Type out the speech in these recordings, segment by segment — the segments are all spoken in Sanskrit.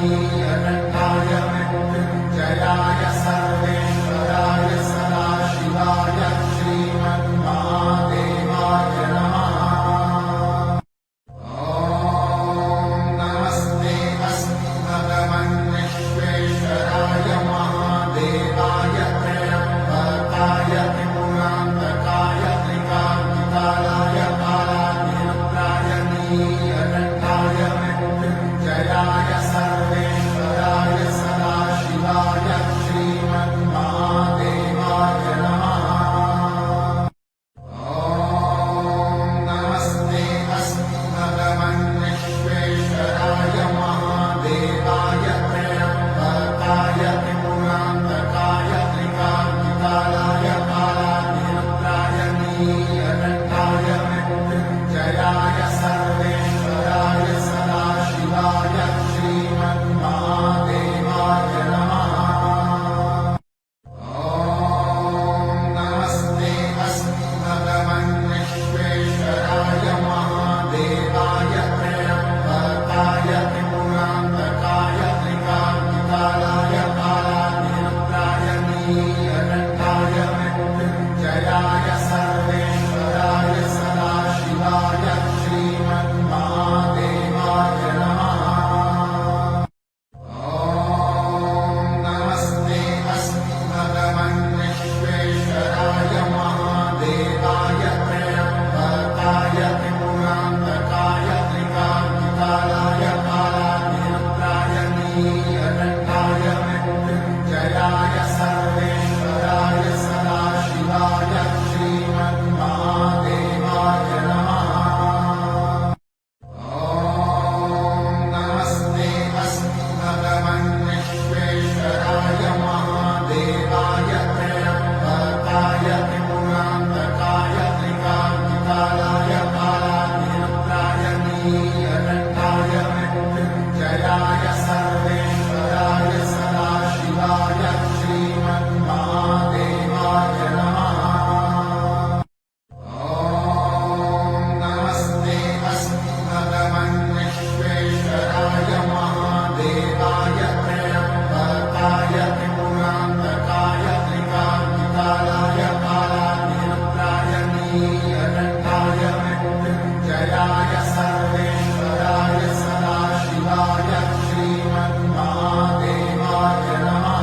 नीलकण्ठाय मृत्युञ्जयाय सर्वेश्वराय सदाशिवाय श्रीमन्महादेवाय नमः। नमस्ते अस्मि भगवन् विश्वेश्वराय महादेवाय त्र्यम्बकाय त्रिपुरान्तकाय त्रिकाग्निकालाय कालाग्निरुद्राय नीलकण्ठाय मृत्युञ्जयाय सर्वेश्वराय सदाशिवाय श्रीमन्महादेवाय नमः। नमस्ते अस्मि भगवन् विश्वेश्वराय महादेवाय त्र्यम्बकाय त्रिपुरान्तकाय त्रिकाग्निकालाय कालाग्निरुद्राय नीलकण्ठाय मृत्युञ्जयाय सर्वेश्वराय सदाशिवाय श्रीमन्महादेवाय नमः। नमस्ते अस्मि भगवन् विश्वेश्वराय महादेवाय त्र्यम्बकाय त्रिपुरान्तकाय त्रिकाग्निकालाय कालाग्निरुद्राय नीलकण्ठाय मृत्युञ्जयाय सर्वेश्वराय सदाशिवाय श्रीमन्महादेवाय नमः। नमस्ते अस्मि भगवन् विश्वेश्वराय महादेवाय त्र्यम्बकाय त्रिपुरान्तकाय त्रिकाग्निकालाय कालाग्निरुद्राय नीलकण्ठाय मृत्युञ्जयाय सर्वेश्वराय सदाशिवाय श्रीमन्महादेवाय नमः। नमस्ते अस्मि भगवन् विश्वेश्वराय महादेवाय त्र्यम्बकाय त्रिपुरान्तकाय त्रिकाग्निकालाय कालाग्निरुद्राय नीलकण्ठाय मृत्युञ्जयाय सर्वेश्वराय सदाशिवाय श्रीमन्महादेवाय नमः। नमस्ते अस्मि भगवन् विश्वेश्वराय महादेवाय त्र्यम्बकाय त्रिपुरान्तकाय त्रिकाग्निकालाय कालाग्निरुद्राय नीलकण्ठाय मृत्युञ्जयाय सर्वेश्वराय सदाशिवाय श्रीमन्महादेवाय नमः।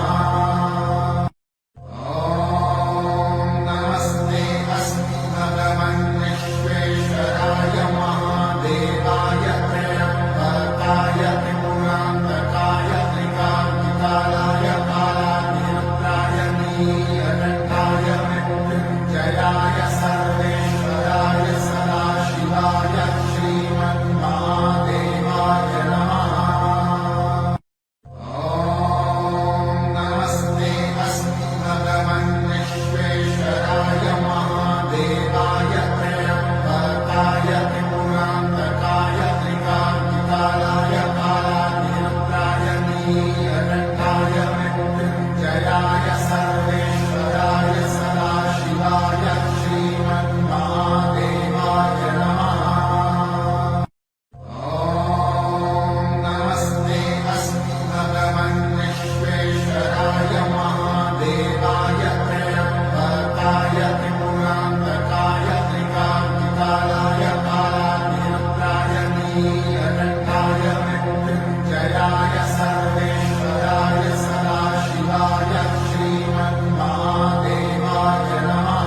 नमस्ते अस्मि भगवन् विश्वेश्वराय महादेवाय त्र्यम्बकाय त्रिपुरान्तकाय त्रिकाग्निकालाय कालाग्निरुद्राय नीलकण्ठाय मृत्युञ्जयाय सर्वेश्वराय सदाशिवाय श्रीमन्महादेवाय नमः। नमस्ते अस्मि भगवन् विश्वेश्वराय महादेवाय त्र्यम्बकाय त्रिपुरान्तकाय त्रिकाग्निकालाय कालाग्निरुद्राय नीलकण्ठाय मृत्युञ्जयाय सर्वेश्वराय सदाशिवाय श्रीमन्महादेवाय नमः। नमस्ते अस्मि भगवन् विश्वेश्वराय महादेवाय त्र्यम्बकाय त्रिपुरान्तकाय त्रिकाग्निकालाय कालाग्निरुद्राय नीलकण्ठाय मृत्युञ्जयाय सर्वेश्वराय सदाशिवाय श्रीमन्महादेवाय नमः।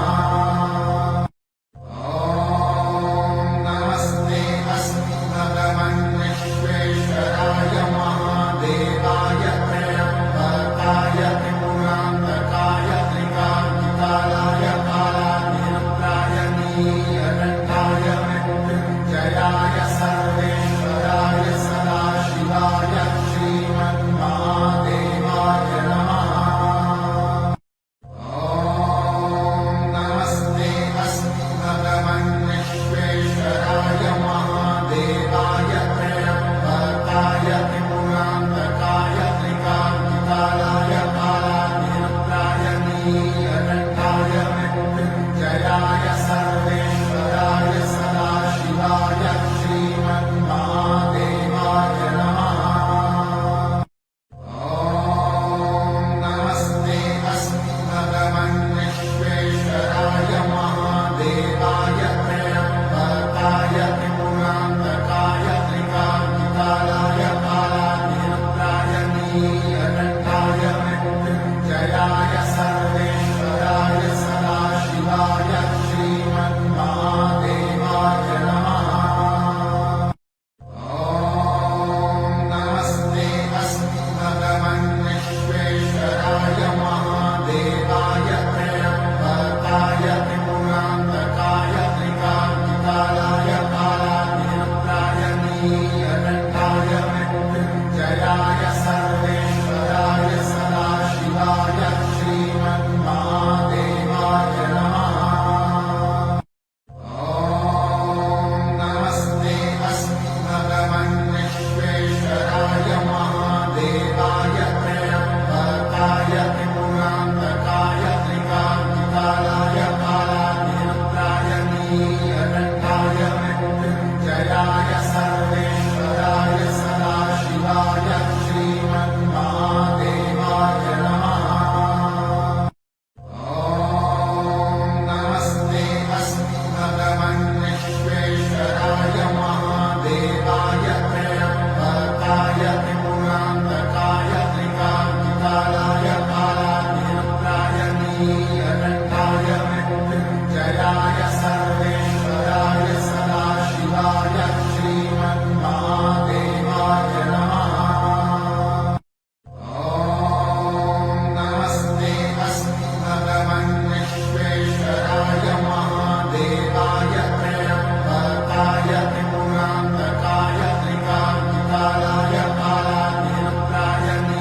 नमस्ते अस्मि भगवन् विश्वेश्वराय महादेवाय त्र्यम्बकाय त्रिपुरान्तकाय त्रिकाग्निकालाय कालाग्निरुद्राय नीलकण्ठाय मृत्युञ्जयाय सर्वेश्वराय सदाशिवाय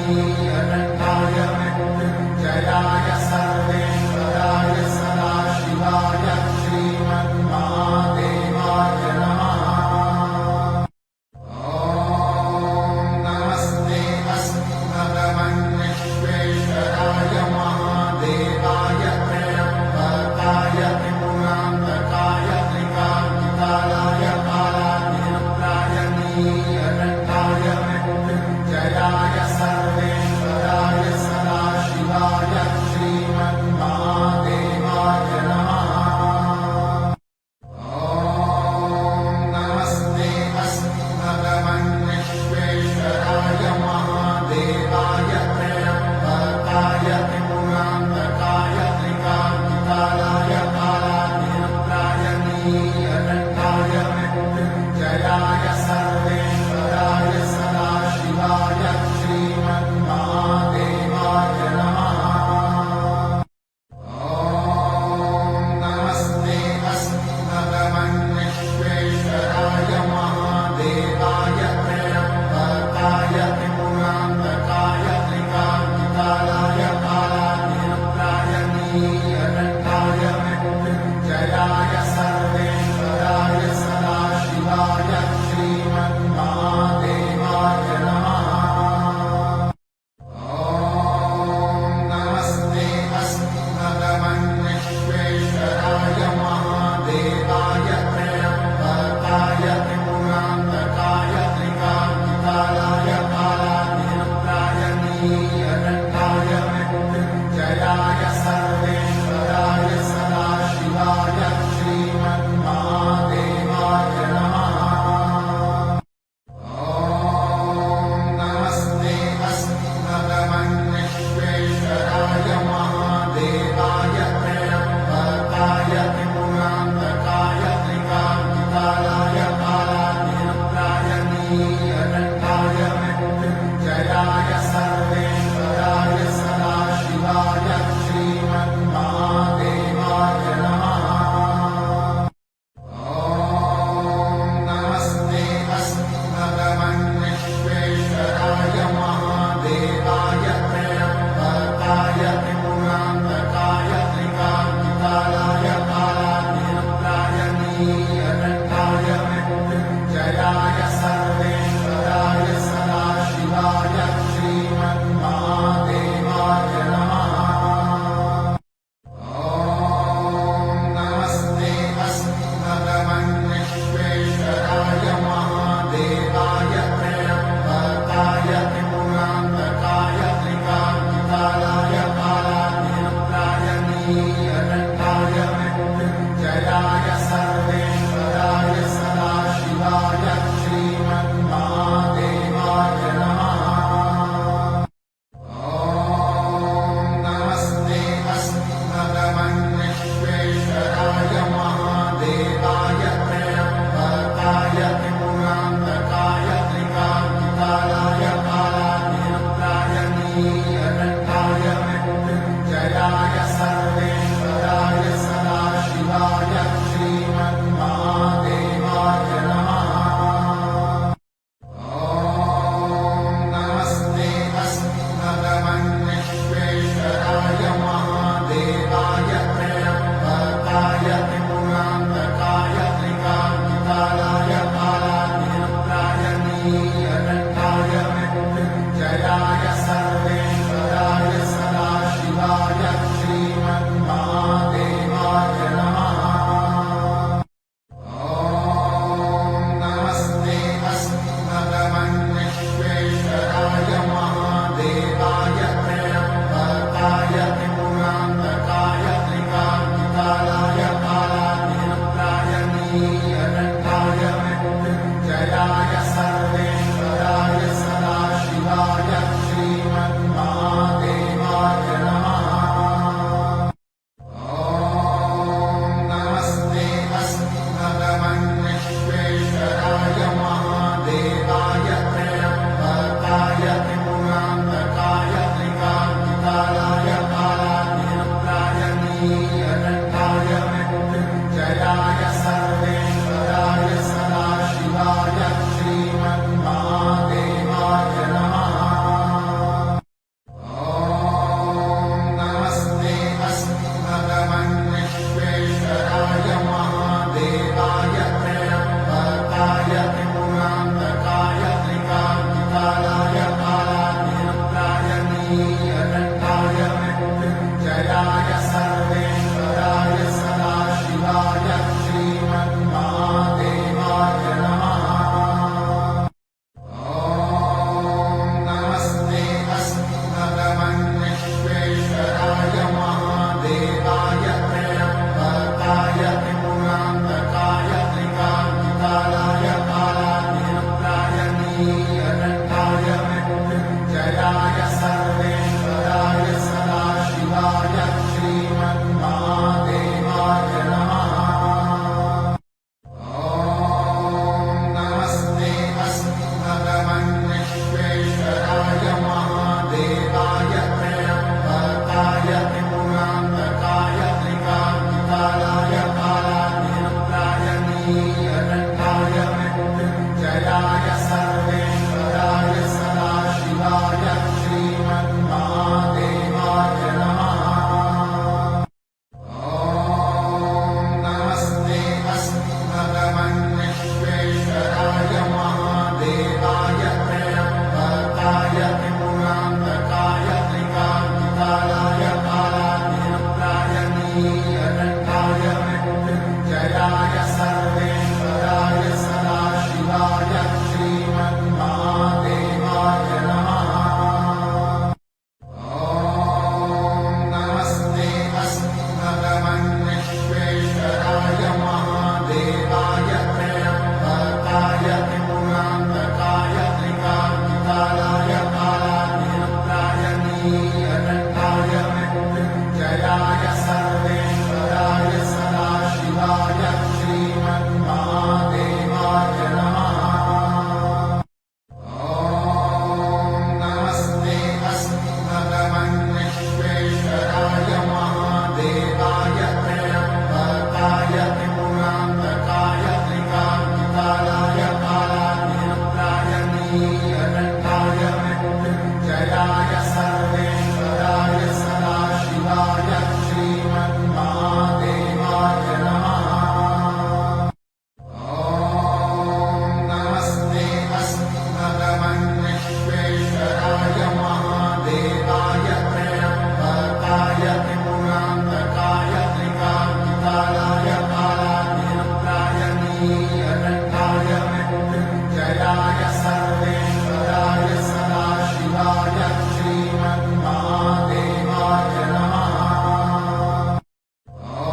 नीलकण्ठाय मृत्युञ्जयाय सर्वेश्वराय सदाशिवाय श्रीमन्महादेवाय नमः। ॐ नमस्ते अस्तु भगवन् विश्वेश्वराय महादेवाय त्र्यम्बकाय त्रिपुरान्तकाय त्रिकाग्निकालाय कालाग्निरुद्राय नीलकण्ठाय मृत्युञ्जयाय सर्वेश्वराय सदाशिवाय श्रीमन्महादेवाय नमः। ॐ नमस्ते अस्तु भगवन् विश्वेश्वराय महादेवाय त्र्यम्बकाय त्रिपुरान्तकाय त्रिकाग्निकालाय कालाग्निरुद्राय नीलकण्ठाय मृत्युञ्जयाय सर्वेश्वराय सदाशिवाय श्रीमन्महादेवाय नमः। ॐ नमस्ते अस्तु भगवन् विश्वेश्वराय महादेवाय त्र्यम्बकाय त्रिपुरान्तकाय त्रिकाग्निकालाय कालाग्निरुद्राय नीलकण्ठाय मृत्युञ्जयाय सर्वेश्वराय सदाशिवाय श्रीमन्महादेवाय नमः। ॐ नमस्ते अस्तु भगवन् विश्वेश्वराय महादेवाय त्र्यम्बकाय त्रिपुरान्तकाय त्रिकाग्निकालाय कालाग्निरुद्राय नीलकण्ठाय मृत्युञ्जयाय सर्वेश्वराय सदाशिवाय श्रीमन्महादेवाय नमः। ॐ नमस्ते अस्तु भगवन् विश्वेश्वराय महादेवाय त्र्यम्बकाय त्रिपुरान्तकाय त्रिकाग्निकालाय कालाग्निरुद्राय नीलकण्ठाय मृत्युञ्जयाय सर्वेश्वराय सदाशिवाय श्रीमन्महादेवाय नमः। ॐ नमस्ते अस्तु भगवन् विश्वेश्वराय महादेवाय त्र्यम्बकाय त्रिपुरान्तकाय त्रिकाग्निकालाय कालाग्निरुद्राय नीलकण्ठाय मृत्युञ्जयाय सर्वेश्वराय सदाशिवाय श्रीमन्महादेवाय नमः। ॐ नमस्ते अस्तु भगवन् विश्वेश्वराय महादेवाय त्र्यम्बकाय त्रिपुरान्तकाय त्रिकाग्निकालाय कालाग्निरुद्राय नीलकण्ठाय मृत्युञ्जयाय सर्वेश्वराय सदाशिवाय श्रीमन्महादेवाय नमः। ॐ नमस्ते अस्तु भगवन् विश्वेश्वराय महादेवाय त्र्यम्बकाय त्रिपुरान्तकाय त्रिकाग्निकालाय कालाग्निरुद्राय नीलकण्ठाय मृत्युञ्जयाय सर्वेश्वराय सदाशिवाय श्रीमन्महादेवाय नमः। ॐ नमस्ते अस्तु भगवन् विश्वेश्वराय महादेवाय त्र्यम्बकाय त्रिपुरान्तकाय त्रिकाग्निकालाय कालाग्निरुद्राय नीलकण्ठाय मृत्युञ्जयाय सर्वेश्वराय श्रीमन्महादेवाय नमः। ॐ नमस्ते अस्तु भगवन् विश्वेश्वराय महादेवाय त्र्यम्बकाय त्रिपुरान्तकाय त्रिकाग्निकालाय कालाग्निरुद्राय नीलकण्ठाय मृत्युञ्जयाय सर्वेश्वराय मृत्युञ्जयाय सर्वेश्वराय सदाशिवाय श्रीमन्महादेवाय नमः। ॐ नमस्ते अस्मि भगवन् विश्वेश्वराय महादेवाय त्र्यम्बकाय त्रिपुरान्तकाय त्रिकाग्निकालाय कालाग्निरुद्राय नीलकण्ठाय मृत्युञ्जयाय सर्वेश्वराय सदाशिवाय श्रीमन्महादेवाय नमः। ॐ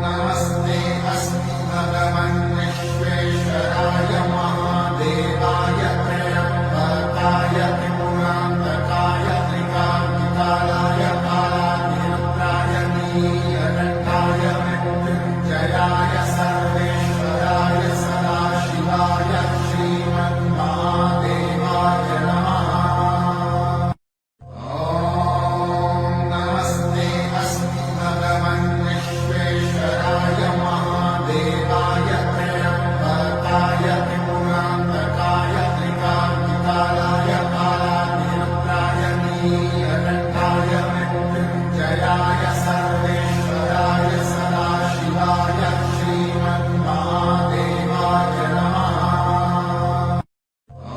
नमस्ते अस्मि भगवन् विश्वेश्वराय महादेवाय त्र्यम्बकाय त्रिपुरान्तकाय त्रिकाग्निकालाय कालाग्निरुद्राय नीलकण्ठाय मृत्युञ्जयाय सर्वेश्वराय सदाशिवाय श्रीमन्महादेवाय नमः। ॐ नमस्ते अस्मि भगवन् विश्वेश्वराय महादेवाय त्र्यम्बकाय त्रिपुरान्तकाय त्रिकाग्निकालाय कालाग्निरुद्राय नीलकण्ठाय मृत्युञ्जयाय सर्वेश्वराय सदाशिवाय श्रीमन्महादेवाय नमः।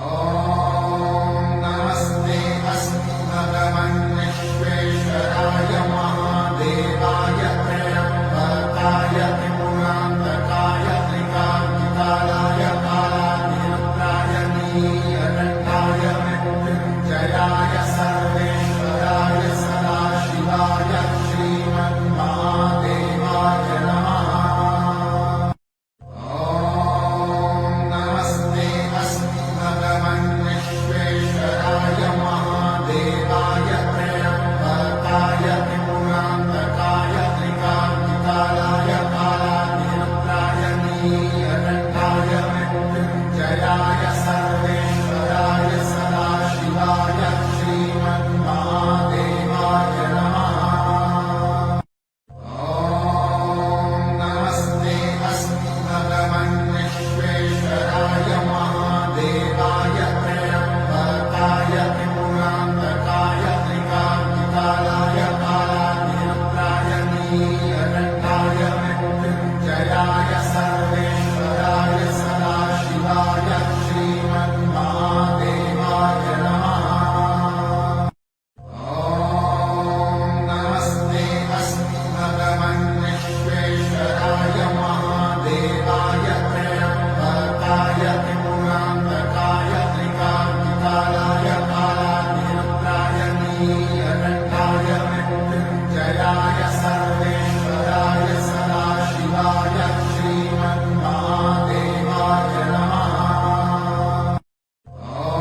ॐ नमस्ते अस्मि भगवन् विश्वेश्वराय महादेवाय त्र्यम्बकाय त्रिपुरान्तकाय त्रिकाग्निकालाय कालाग्निरुद्राय नीलकण्ठाय मृत्युञ्जयाय सर्वेश्वराय सदाशिवाय श्रीमन्महादेवाय नमः। ॐ नमस्ते अस्मि भगवन् विश्वेश्वराय महादेवाय त्र्यम्बकाय त्रिपुरान्तकाय त्रिकाग्निकालाय कालाग्निरुद्राय नीलकण्ठाय मृत्युञ्जयाय सर्वेश्वराय सदाशिवाय श्रीमन्महादेवाय नमः। ॐ नमस्ते अस्मि भगवन् विश्वेश्वराय महादेवाय त्र्यम्बकाय त्रिपुरान्तकाय त्रिकाग्निकालाय कालाग्निरुद्राय नीलकण्ठाय मृत्युञ्जयाय सर्वेश्वराय सदाशिवाय श्रीमन्महादेवाय नमः। ॐ नमस्ते अस्मि भगवन् विश्वेश्वराय महादेवाय त्र्यम्बकाय त्रिपुरान्तकाय त्रिकाग्निकालाय कालाग्निरुद्राय नीलकण्ठाय मृत्युञ्जयाय सर्वेश्वराय सदाशिवाय श्रीमन्महादेवाय नमः। ॐ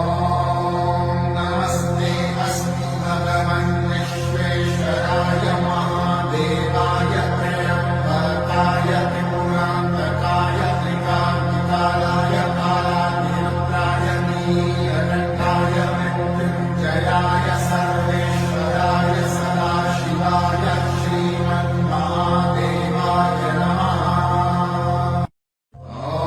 नमस्ते अस्मि भगवन् विश्वेश्वराय महादेवाय त्र्यम्बकाय त्रिपुरान्तकाय त्रिकाग्निकालाय कालाग्निरुद्राय नीलकण्ठाय मृत्युञ्जयाय सर्वेश्वराय सदाशिवाय श्रीमन्महादेवाय नमः। ॐ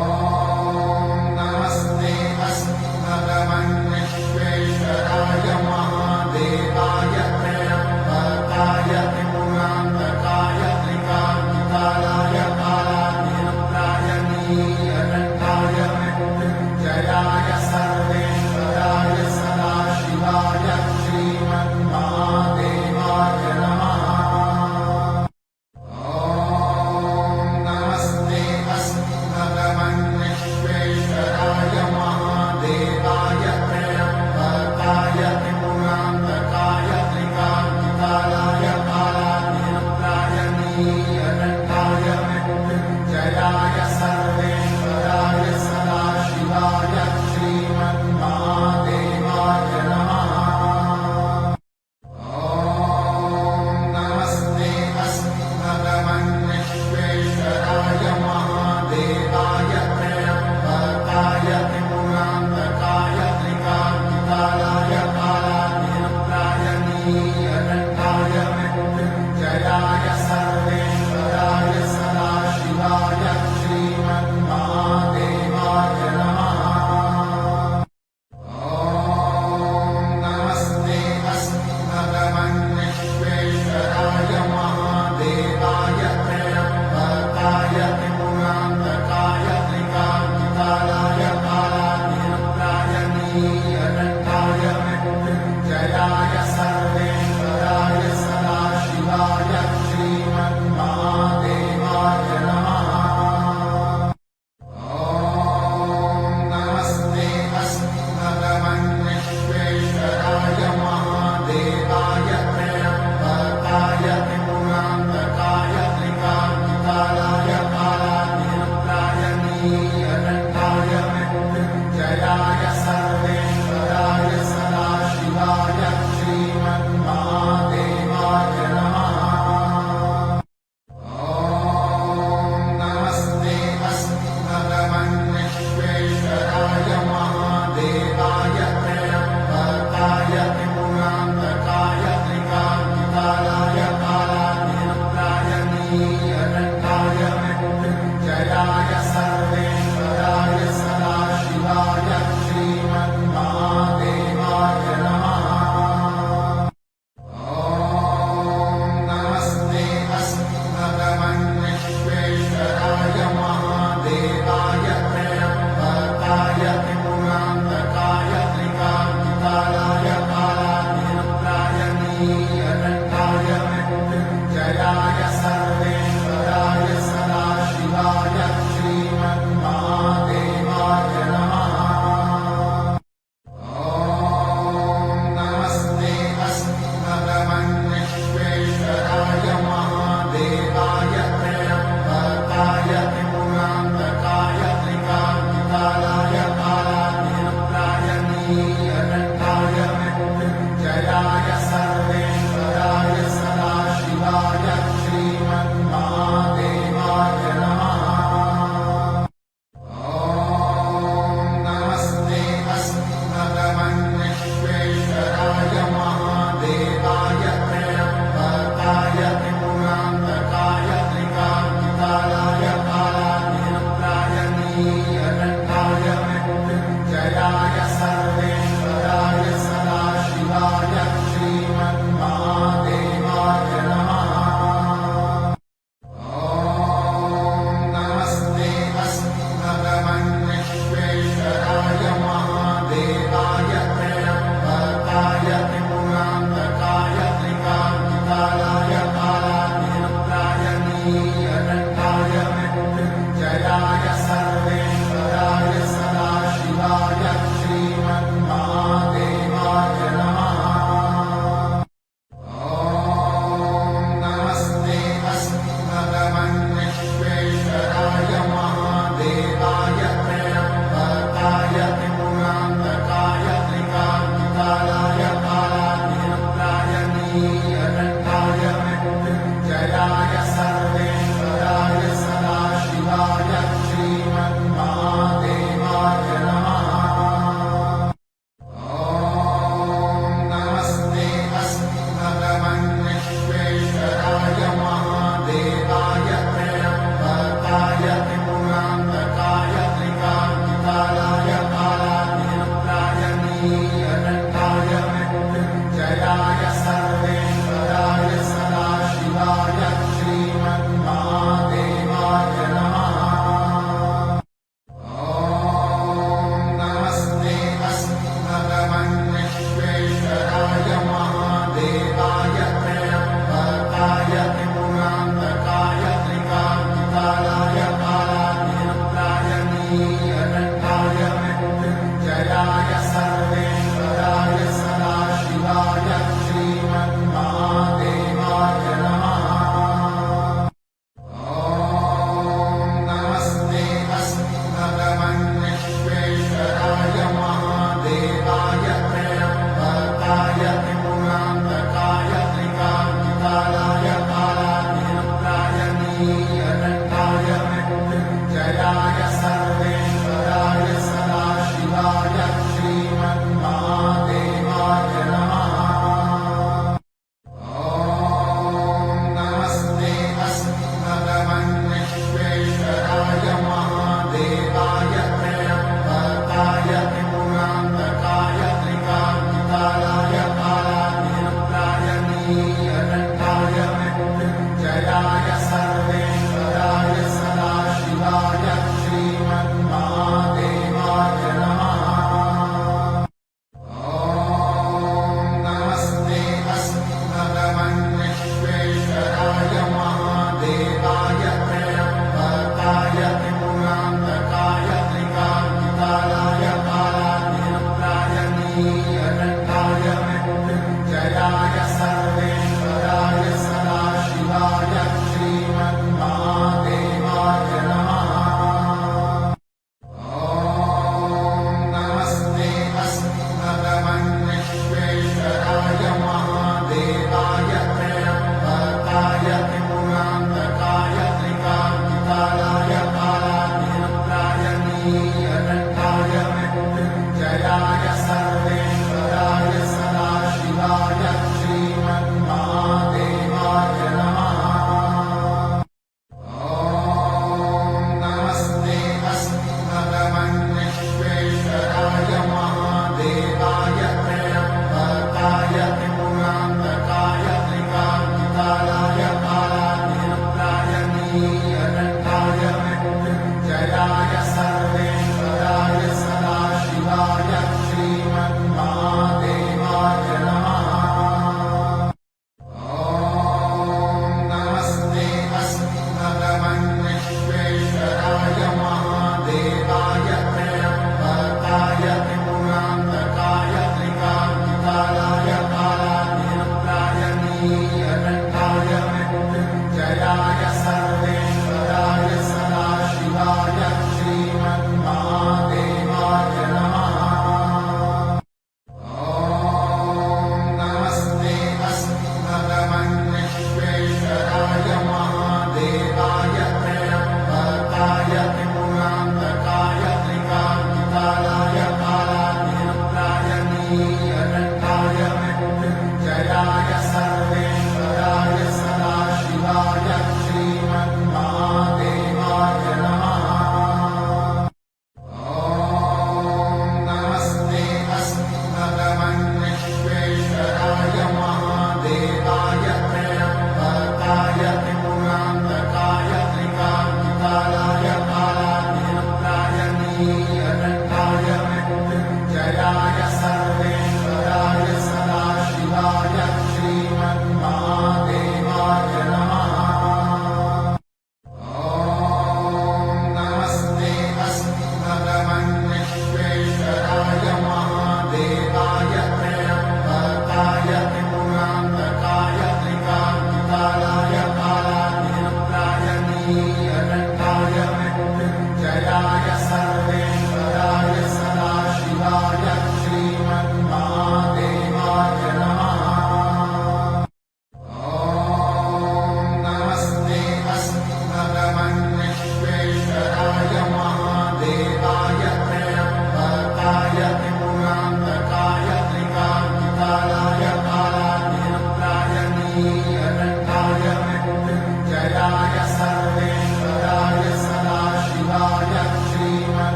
नमस्ते अस्मि भगवन् विश्वेश्वराय महादेवाय त्र्यम्बकाय त्रिपुरान्तकाय त्रिकाग्निकालाय कालाग्निरुद्राय नीलकण्ठाय मृत्युञ्जयाय सर्वेश्वराय सदाशिवाय श्रीमन्महादेवाय नमः। ॐ नमस्ते अस्मि भगवन् विश्वेश्वराय महादेवाय त्र्यम्बकाय त्रिपुरान्तकाय त्रिकाग्निकालाय कालाग्निरुद्राय नीलकण्ठाय मृत्युञ्जयाय सर्वेश्वराय सदाशिवाय श्रीमन्महादेवाय नमः। ॐ नमस्ते अस्मि भगवन् विश्वेश्वराय महादेवाय त्र्यम्बकाय त्रिपुरान्तकाय त्रिकाग्निकालाय कालाग्निरुद्राय नीलकण्ठाय मृत्युञ्जयाय सर्वेश्वराय सदाशिवाय श्रीमन्महादेवाय नमः। ॐ त्र्यम्बकाय त्रिपुरान्तकाय त्रिकान्तिकालाय कालाग्निरुद्राय नीलकण्ठाय मृत्युञ्जयाय सर्वेश्वराय सदाशिवाय श्रीमन्महादेवाय नमः। नमस्ते अस्मि भगवन् विश्वेश्वराय महादेवाय त्र्यम्बकाय त्रिपुरान्तकाय त्रिकान्तिकालाय कालाग्निरुद्राय नीलकण्ठाय मृत्युञ्जयाय सर्वेश्वराय सदाशिवाय श्रीमन्महादेवाय नमः। नमस्ते अस्मि भगवन् विश्वेश्वराय महादेवाय त्र्यम्बकाय त्रिपुरान्तकाय त्रिकान्तिकालाय कालाग्निरुद्राय नीलकण्ठाय मृत्युञ्जयाय सर्वेश्वराय सदाशिवाय श्रीमन्महादेवाय नमः। नमस्ते अस्मि भगवन् विश्वेश्वराय महादेवाय त्र्यम्बकाय त्रिपुरान्तकाय त्रिकान्तिकालाय कालाग्निरुद्राय नीलकण्ठाय मृत्युञ्जयाय सर्वेश्वराय सदाशिवाय श्रीमन्महादेवाय नमः। नमस्ते अस्मि भगवन् विश्वेश्वराय महादेवाय त्र्यम्बकाय त्रिपुरान्तकाय त्रिकान्तिकालाय कालाग्निरुद्राय नीलकण्ठाय मृत्युञ्जयाय सर्वेश्वराय सदाशिवाय श्रीमन्महादेवाय नमः। नमस्ते अस्मि भगवन् विश्वेश्वराय महादेवाय त्र्यम्बकाय त्रिपुरान्तकाय त्रिकान्तिकालाय कालाग्निरुद्राय नीलकण्ठाय मृत्युञ्जयाय सर्वेश्वराय सदाशिवाय श्रीमन्महादेवाय नमः। नमस्ते अस्मि भगवन् विश्वेश्वराय महादेवाय त्र्यम्बकाय त्रिपुरान्तकाय त्रिकान्तिकालाय कालाग्निरुद्राय नीलकण्ठाय मृत्युञ्जयाय सर्वेश्वराय सदाशिवाय श्रीमन्महादेवाय नमः। नमस्ते अस्मि भगवन् विश्वेश्वराय महादेवाय त्र्यम्बकाय त्रिपुरान्तकाय त्रिकान्तिकालाय कालाग्निरुद्राय नीलकण्ठाय मृत्युञ्जयाय सर्वेश्वराय सदाशिवाय श्रीमन्महादेवाय नमः। नमस्ते अस्मि भगवन् विश्वेश्वराय महादेवाय त्र्यम्बकाय त्रिपुरान्तकाय त्रिकान्तिकालाय कालाग्निरुद्राय नीलकण्ठाय मृत्युञ्जयाय सर्वेश्वराय सदाशिवाय श्रीमन्महादेवाय नमः। नमस्ते अस्मि भगवन् विश्वेश्वराय महादेवाय त्र्यम्बकाय त्रिपुरान्तकाय त्रिकान्तिकालाय कालाग्निरुद्राय नीलकण्ठाय मृत्युञ्जयाय सर्वेश्वराय सदाशिवाय श्रीमन्महादेवाय नमः। नमस्ते अस्मि भगवन् विश्वेश्वराय महादेवाय त्र्यम्बकाय त्रिपुरान्तकाय त्रिकान्तिकालाय कालाग्निरुद्राय नीलकण्ठाय मृत्युञ्जयाय सर्वेश्वराय सदाशिवाय श्रीमन्महादेवाय नमः। नमस्ते अस्मि भगवन् विश्वेश्वराय महादेवाय त्र्यम्बकाय त्रिपुरान्तकाय त्रिकान्तिकालाय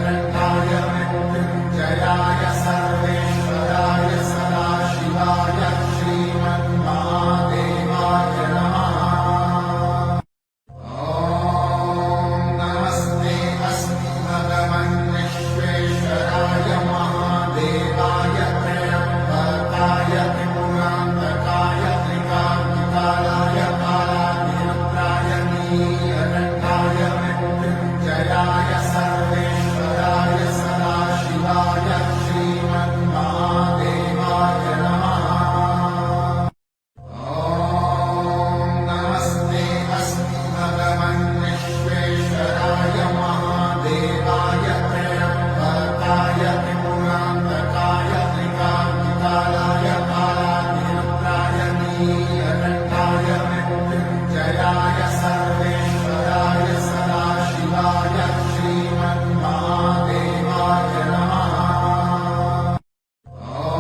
नीलकण्ठाय मृत्युञ्जयाय सर्वेश्वराय सदाशिवाय श्रीमन्महादेवाय नमः। ॐ नमस्ते अस्मि भगवन् विश्वेश्वराय महादेवाय त्र्यम्बकाय त्रिपुरान्तकाय त्रिकाग्निकालाय कालाग्निरुद्राय नीलकण्ठाय मृत्युञ्जयाय सर्वेश्वराय सदाशिवाय श्रीमन्महादेवाय नमः। ॐ नमस्ते अस्मि भगवन् विश्वेश्वराय महादेवाय त्र्यम्बकाय त्रिपुरान्तकाय त्रिकाग्निकालाय कालाग्निरुद्राय नीलकण्ठाय मृत्युञ्जयाय सर्वेश्वराय सदाशिवाय श्रीमन्महादेवाय नमः। ॐ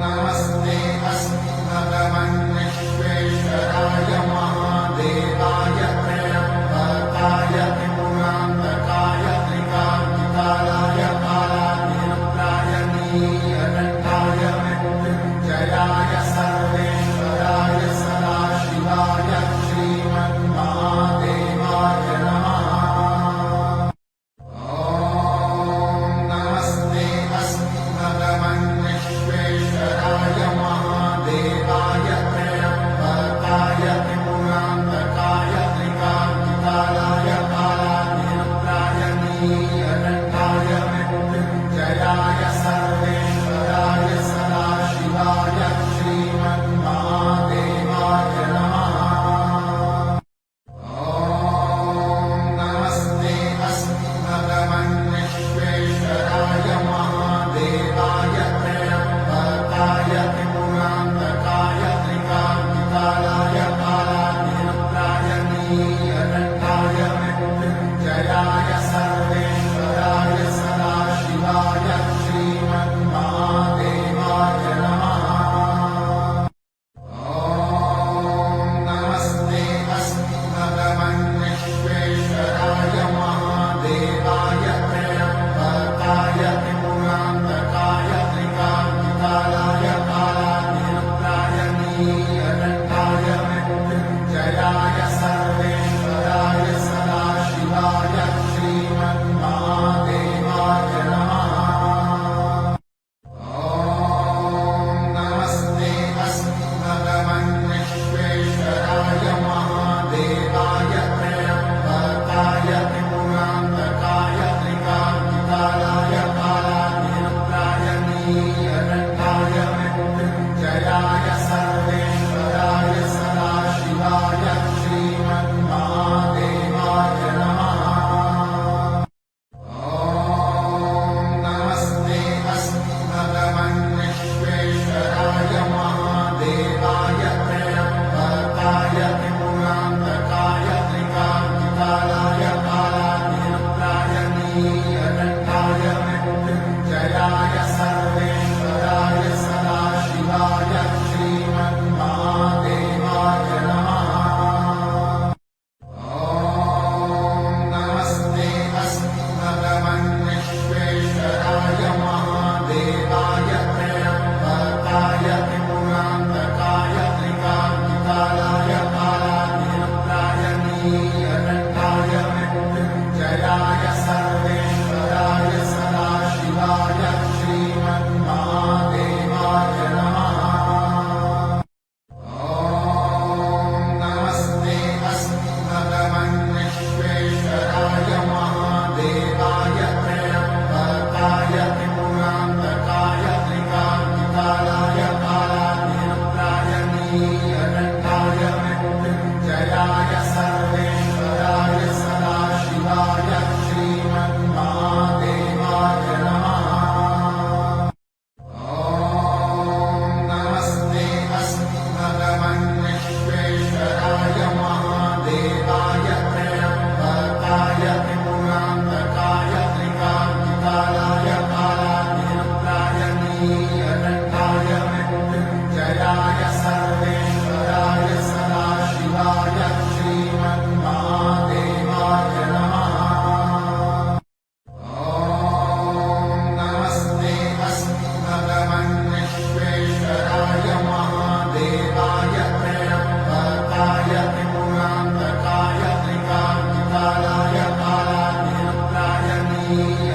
नमस्ते अस्मि भगवन् विश्वेश्वराय महादेवाय त्र्यम्बकाय त्रिपुरान्तकाय त्रिकाग्निकालाय कालाग्निरुद्राय नीलकण्ठाय मृत्युञ्जयाय सर्वेश्वराय सदाशिवाय श्रीमन्महादेवाय नमः। ॐ नमस्ते अस्मि भगवन् विश्वेश्वराय महादेवाय त्र्यम्बकाय त्रिपुरान्तकाय त्रिकाग्निकालाय कालाग्निरुद्राय नीलकण्ठाय मृत्युञ्जयाय सर्वेश्वराय सदाशिवाय श्रीमन्महादेवाय नमः। ॐ नमस्ते अस्मि भगवन् विश्वेश्वराय महादेवाय त्र्यम्बकाय त्रिपुरान्तकाय त्रिकाग्निकालाय कालाग्निरुद्राय नीलकण्ठाय मृत्युञ्जयाय सर्वेश्वराय सदाशिवाय श्रीमन्महादेवाय नमः। ॐ नमस्ते अस्मि भगवन् विश्वेश्वराय महादेवाय त्र्यम्बकाय त्रिपुरान्तकाय त्रिकाग्निकालाय कालाग्निरुद्राय नीलकण्ठाय मृत्युञ्जयाय सर्वेश्वराय सदाशिवाय श्रीमन्महादेवाय नमः। ॐ नमस्ते अस्मि भगवन् विश्वेश्वराय महादेवाय त्र्यम्बकाय त्रिपुरान्तकाय त्रिकाग्निकालाय कालाग्निरुद्राय नीलकण्ठाय मृत्युञ्जयाय सर्वेश्वराय सदाशिवाय श्रीमन्महादेवाय नमः। ॐ नमस्ते अस्मि भगवन् विश्वेश्वराय महादेवाय त्र्यम्बकाय त्रिपुरान्तकाय त्रिकाग्निकालाय कालाग्निरुद्राय नीलकण्ठाय मृत्युञ्जयाय सर्वेश्वराय सदाशिवाय श्रीमन्महादेवाय नमः। ॐ नमस्ते अस्मि भगवन् विश्वेश्वराय महादेवाय त्र्यम्बकाय त्रिपुरान्तकाय त्रिकाग्निकालाय कालाग्निरुद्राय नीलकण्ठाय मृत्युञ्जयाय सर्वेश्वराय सदाशिवाय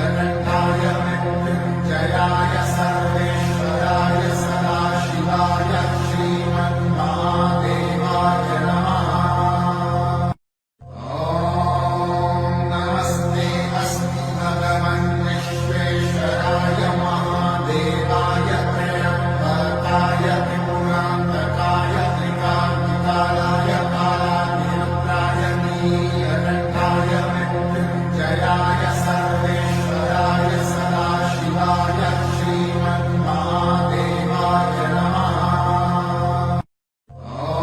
नीलकण्ठाय मृत्युञ्जयाय सर्वेश्वराय सदाशिवाय श्रीमन्महादेवाय नमः। ॐ नमस्ते अस्मि भगवन् विश्वेश्वराय महादेवाय त्र्यम्बकाय त्रिपुरान्तकाय त्रिकाग्निकालाय कालाग्निरुद्राय नीलकण्ठाय मृत्युञ्जयाय सर्वेश्वराय सदाशिवाय श्रीमन्महादेवाय नमः। ॐ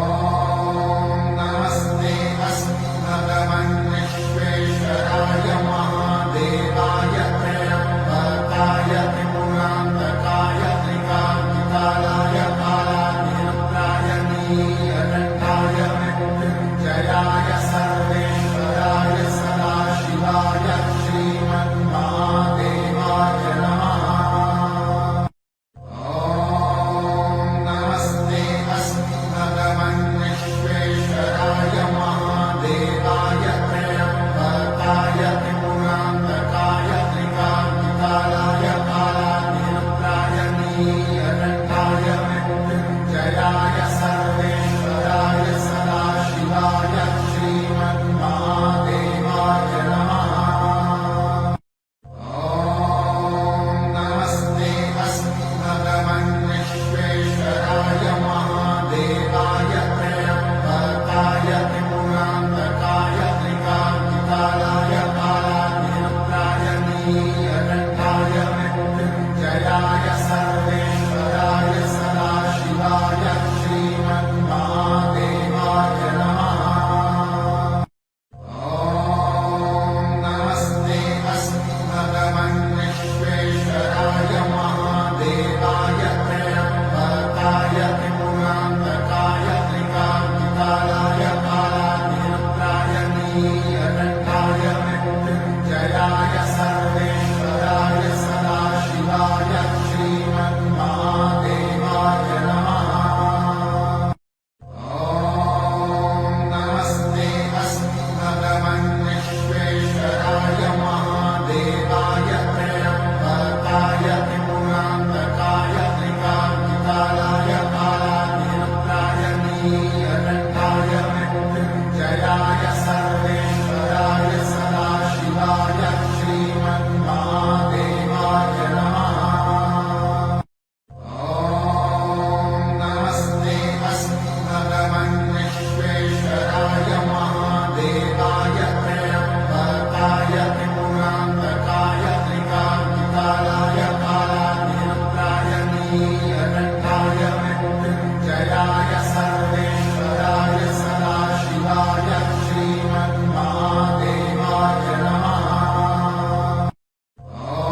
नमस्ते अस्मि भगवन् विश्वेश्वराय महादेवाय त्र्यम्बकाय त्रिपुरान्तकाय त्रिकाग्निकालाय कालाग्निरुद्राय नीलकण्ठाय मृत्युञ्जयाय सर्वेश्वराय सदाशिवाय श्रीमन्महादेवाय नमः। ॐ नमस्ते अस्मि भगवन् विश्वेश्वराय महादेवाय त्र्यम्बकाय त्रिपुरान्तकाय त्रिकाग्निकालाय कालाग्निरुद्राय नीलकण्ठाय मृत्युञ्जयाय सर्वेश्वराय सदाशिवाय श्रीमन्महादेवाय नमः। ॐ नमस्ते अस्मि भगवन् विश्वेश्वराय महादेवाय त्र्यम्बकाय त्रिपुरान्तकाय त्रिकाग्निकालाय कालाग्निरुद्राय नीलकण्ठाय मृत्युञ्जयाय सर्वेश्वराय सदाशिवाय श्रीमन्महादेवाय नमः। ॐ नमस्ते अस्मि भगवन् विश्वेश्वराय महादेवाय त्र्यम्बकाय त्रिपुरान्तकाय त्रिकाग्निकालाय कालाग्निरुद्राय नीलकण्ठाय मृत्युञ्जयाय सर्वेश्वराय सदाशिवाय श्रीमन्महादेवाय नमः। ॐ नमस्ते अस्मि भगवन् विश्वेश्वराय महादेवाय त्र्यम्बकाय त्रिपुरान्तकाय त्रिकाग्निकालाय कालाग्निरुद्राय नीलकण्ठाय मृत्युञ्जयाय सर्वेश्वराय सदाशिवाय श्रीमन्महादेवाय नमः। ॐ नमस्ते अस्मि भगवन् विश्वेश्वराय महादेवाय त्र्यम्बकाय त्रिपुरान्तकाय त्रिकाग्निकालाय कालाग्निरुद्राय नीलकण्ठाय मृत्युञ्जयाय सर्वेश्वराय सदाशिवाय श्रीमन्महादेवाय नमः। ॐ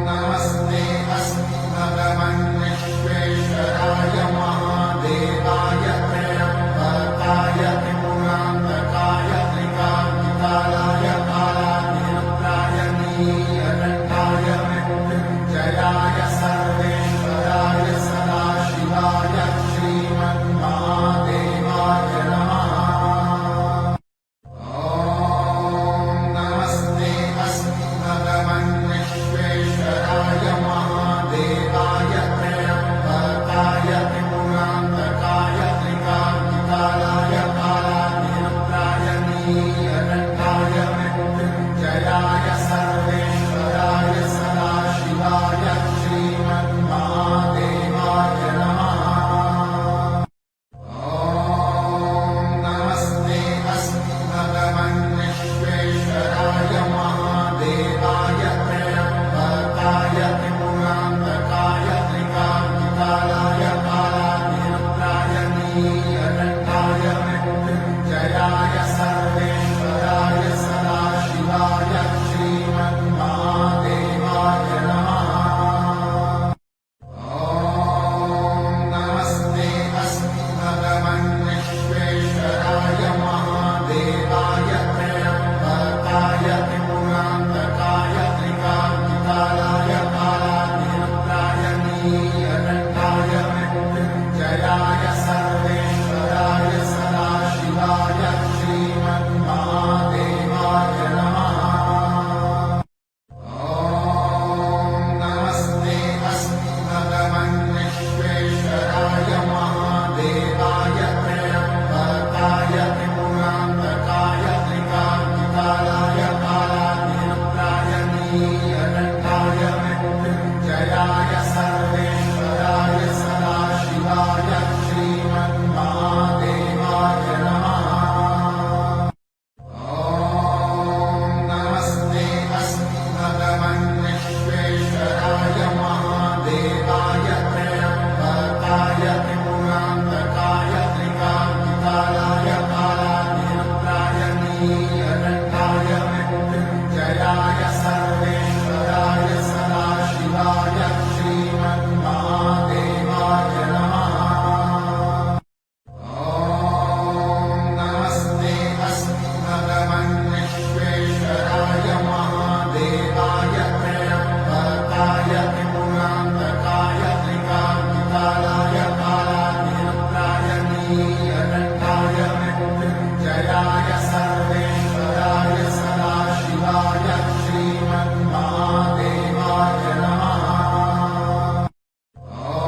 नमस्ते अस्मि भगवन् विश्वेश्वराय महादेवाय त्र्यम्बकाय त्रिपुरान्तकाय त्रिकाग्निकालाय कालाग्निरुद्राय नीलकण्ठाय मृत्युञ्जयाय सर्वेश्वराय सदाशिवाय श्रीमन्महादेवाय नमः। ॐ नमस्ते अस्मि भगवन् विश्वेश्वराय महादेवाय त्र्यम्बकाय त्रिपुरान्तकाय त्रिकाग्निकालाय कालाग्निरुद्राय नीलकण्ठाय मृत्युञ्जयाय सर्वेश्वराय नीलकण्ठाय मृत्युञ्जयाय सर्वेश्वराय सदाशिवाय श्रीमन्महादेवाय नमः। ॐ नमस्ते अस्मि भगवन् विश्वेश्वराय महादेवाय त्र्यम्बकाय त्रिपुरान्तकाय त्रिकाग्निकालाय कालाग्निरुद्राय नीलकण्ठाय मृत्युञ्जयाय सर्वेश्वराय सदाशिवाय श्रीमन्महादेवाय नमः। ॐ नमस्ते अस्मि भगवन् विश्वेश्वराय महादेवाय त्र्यम्बकाय त्रिपुरान्तकाय त्रिकाग्निकालाय कालाग्निरुद्राय नीलकण्ठाय मृत्युञ्जयाय सर्वेश्वराय सदाशिवाय श्रीमन्महादेवाय नमः। ॐ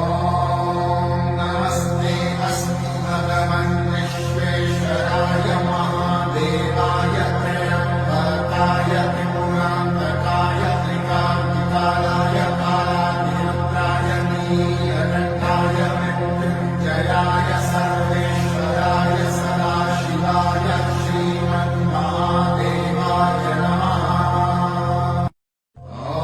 नमस्ते अस्मि भगवन् विश्वेश्वराय महादेवाय त्र्यम्बकाय त्रिपुरान्तकाय त्रिकाग्निकालाय कालाग्निरुद्राय नीलकण्ठाय मृत्युञ्जयाय सर्वेश्वराय सदाशिवाय श्रीमन्महादेवाय नमः। ॐ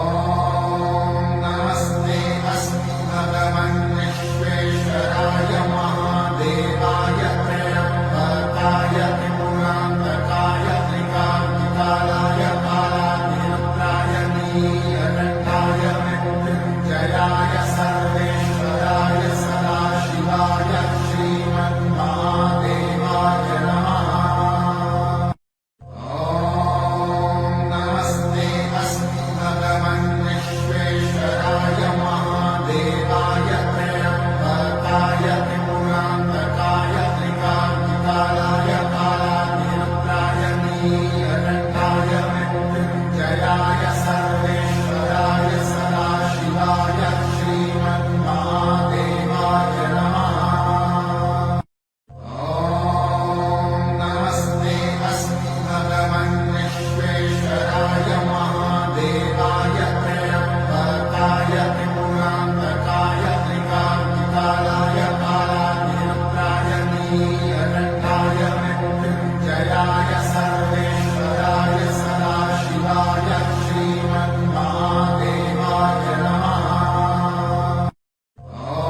नमस्ते अस्मि भगवन् विश्वेश्वराय महादेवाय त्र्यम्बकाय त्रिपुरान्तकाय त्रिकाग्निकालाय कालाग्निरुद्राय नीलकण्ठाय मृत्युञ्जयाय सर्वेश्वराय सदाशिवाय श्रीमन्महादेवाय नमः। ॐ नमस्ते अस्मि भगवन् विश्वेश्वराय महादेवाय त्र्यम्बकाय त्रिपुरान्तकाय त्रिकाग्निकालाय कालाग्निरुद्राय नीलकण्ठाय मृत्युञ्जयाय सर्वेश्वराय सदाशिवाय श्रीमन्महादेवाय नमः। ॐ नमस्ते अस्मि भगवन् विश्वेश्वराय महादेवाय त्र्यम्बकाय त्रिपुरान्तकाय त्रिकाग्निकालाय कालाग्निरुद्राय नीलकण्ठाय मृत्युञ्जयाय सर्वेश्वराय सदाशिवाय श्रीमन्महादेवाय नमः। ॐ नमस्ते अस्मि भगवन् विश्वेश्वराय महादेवाय त्र्यम्बकाय त्रिपुरान्तकाय त्रिकाग्निकालाय कालाग्निरुद्राय नीलकण्ठाय मृत्युञ्जयाय सर्वेश्वराय सदाशिवाय श्रीमन्महादेवाय नमः। ॐ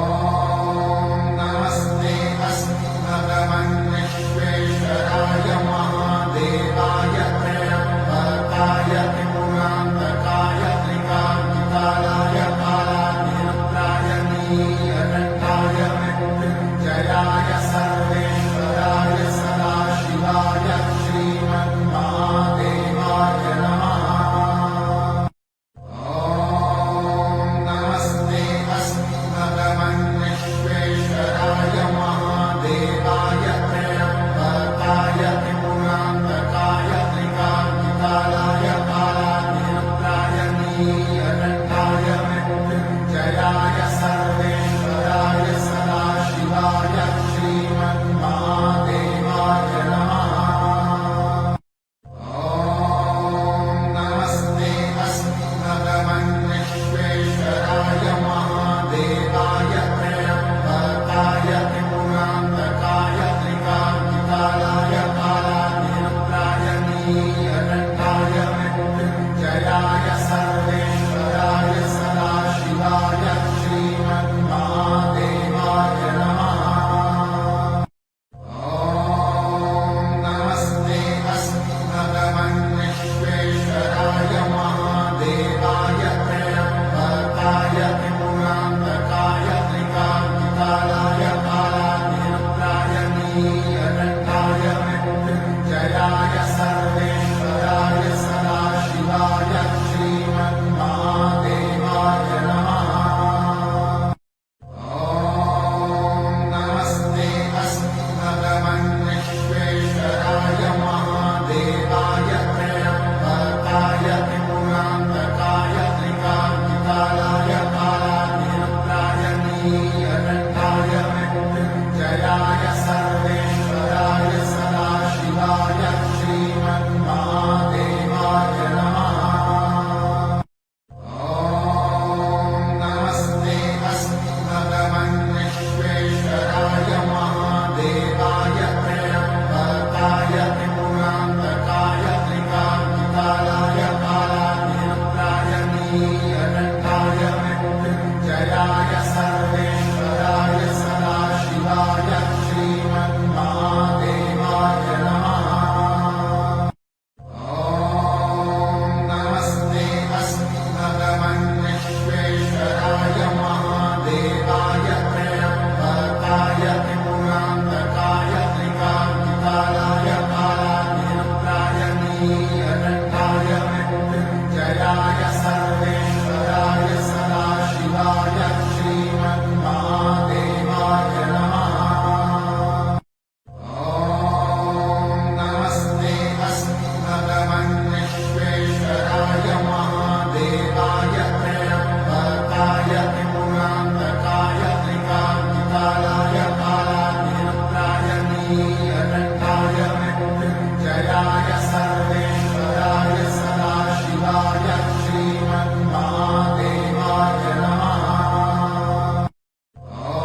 नमस्ते अस्मि भगवन् विश्वेश्वराय महादेवाय त्र्यम्बकाय त्रिपुरान्तकाय त्रिकाग्निकालाय कालाग्निरुद्राय नीलकण्ठाय मृत्युञ्जयाय सर्वेश्वराय सदाशिवाय श्रीमन्महादेवाय नमः। ॐ नमस्ते अस्मि भगवन् विश्वेश्वराय महादेवाय त्र्यम्बकाय त्रिपुरान्तकाय त्रिकाग्निकालाय कालाग्निरुद्राय नीलकण्ठाय मृत्युञ्जयाय सदाशिवाय श्रीमन्महादेवाय नमः। ॐ नमस्ते अस्मि भगवन् विश्वेश्वराय महादेवाय त्र्यम्बकाय त्रिपुरान्तकाय त्रिकाग्निकालाय कालाग्निरुद्राय नीलकण्ठाय मृत्युञ्जयाय सर्वेश्वराय नीलकण्ठाय मृत्युञ्जयाय सर्वेश्वराय सदाशिवाय श्रीमन्महादेवाय नमः। ॐ नमस्ते अस्मि भगवन् विश्वेश्वराय महादेवाय त्र्यम्बकाय त्रिपुरान्तकाय त्रिकान्तिकालाय कालाग्निरुद्राय नीलकण्ठाय मृत्युञ्जयाय सर्वेश्वराय सदाशिवाय श्रीमन्महादेवाय नमः। ॐ नमस्ते अस्मि भगवन् विश्वेश्वराय महादेवाय त्र्यम्बकाय त्रिपुरान्तकाय त्रिकान्तिकालाय कालाग्निरुद्राय नीलकण्ठाय मृत्युञ्जयाय सर्वेश्वराय सदाशिवाय श्रीमन्महादेवाय नमः। ॐ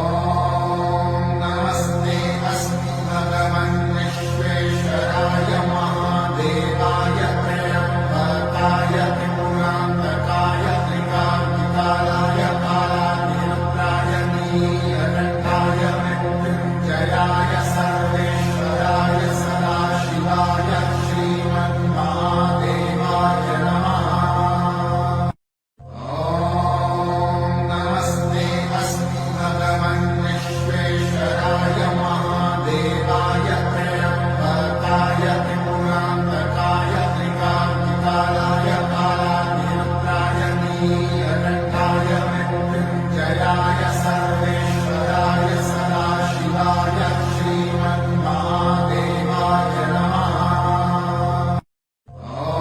नमस्ते अस्मि भगवन् विश्वेश्वराय महादेवाय त्र्यम्बकाय त्रिपुरान्तकाय त्रिकान्तिकालाय कालाग्निरुद्राय नीलकण्ठाय मृत्युञ्जयाय सर्वेश्वराय सदाशिवाय श्रीमन्महादेवाय नमः। ॐ नमस्ते अस्मि भगवन् विश्वेश्वराय महादेवाय त्र्यम्बकाय त्रिपुरान्तकाय त्रिकान्तिकालाय कालाग्निरुद्राय नीलकण्ठाय मृत्युञ्जयाय सर्वेश्वराय सदाशिवाय श्रीमन्महादेवाय नमः। ॐ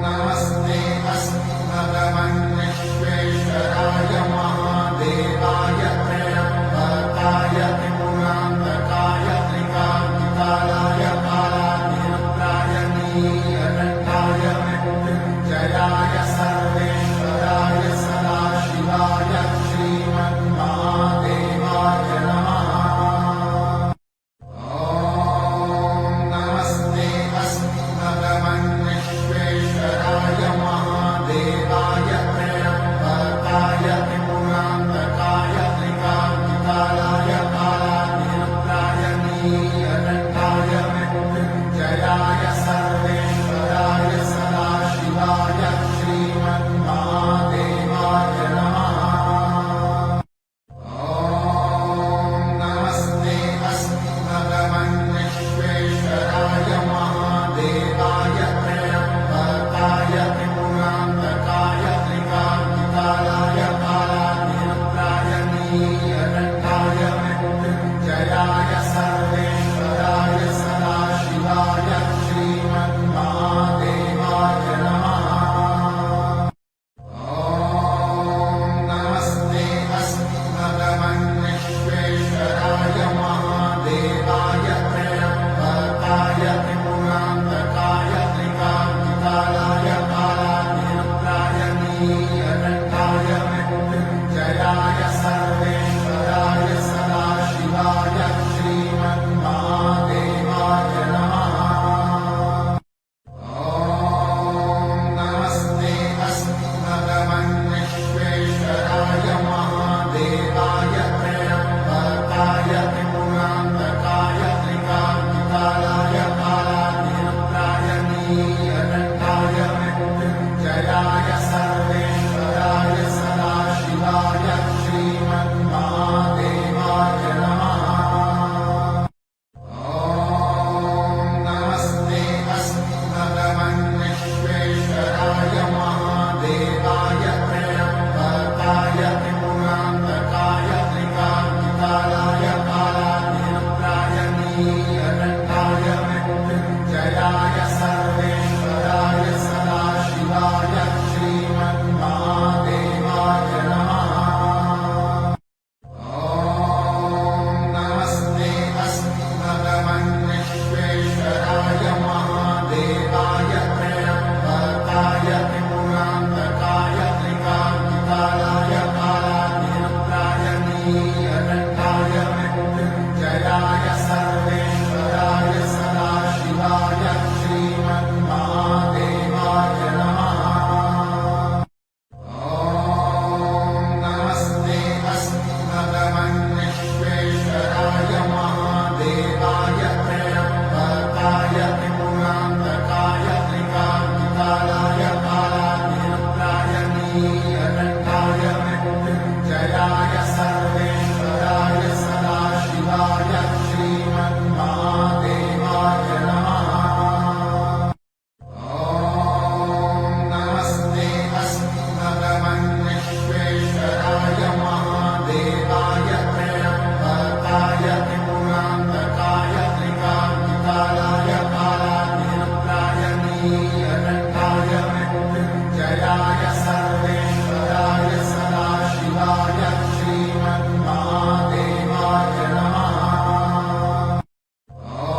नमस्ते अस्मि भगवन् विश्वेश्वराय महादेवाय त्र्यम्बकाय त्रिपुरान्तकाय त्रिकान्तिकालाय कालाग्निरुद्राय नीलकण्ठाय मृत्युञ्जयाय सर्वेश्वराय सदाशिवाय श्रीमन्महादेवाय नमः। ॐ नमस्ते अस्मि भगवन् विश्वेश्वराय महादेवाय त्र्यम्बकाय त्रिपुरान्तकाय त्रिकान्तिकालाय कालाग्निरुद्राय नीलकण्ठाय मृत्युञ्जयाय सर्वेश्वराय सदाशिवाय श्रीमन्महादेवाय नमः। ॐ नमस्ते अस्मि भगवन् विश्वेश्वराय महादेवाय त्र्यम्बकाय त्रिपुरान्तकाय त्रिकान्तिकालाय कालाग्निरुद्राय नीलकण्ठाय मृत्युञ्जयाय सर्वेश्वराय सदाशिवाय श्रीमन्महादेवाय नमः। ॐ नमस्ते अस्मि भगवन् विश्वेश्वराय महादेवाय त्र्यम्बकाय त्रिपुरान्तकाय त्रिकान्तिकालाय कालाग्निरुद्राय नीलकण्ठाय मृत्युञ्जयाय सर्वेश्वराय सदाशिवाय श्रीमन्महादेवाय नमः। ॐ नमस्ते अस्मि भगवन् विश्वेश्वराय महादेवाय त्र्यम्बकाय त्रिपुरान्तकाय त्रिकान्तिकालाय कालाग्निरुद्राय नीलकण्ठाय मृत्युञ्जयाय सर्वेश्वराय सदाशिवाय नीलकण्ठाय मृत्युञ्जयाय सर्वेश्वराय सदाशिवाय श्रीमन्महादेवाय नमः। ॐ नमस्ते अस्मि भगवन् विश्वेश्वराय महादेवाय त्र्यम्बकाय त्रिपुरान्तकाय त्रिकाग्निकालाय कालाग्निरुद्राय नीलकण्ठाय मृत्युञ्जयाय सर्वेश्वराय सदाशिवाय श्रीमन्महादेवाय नमः। ॐ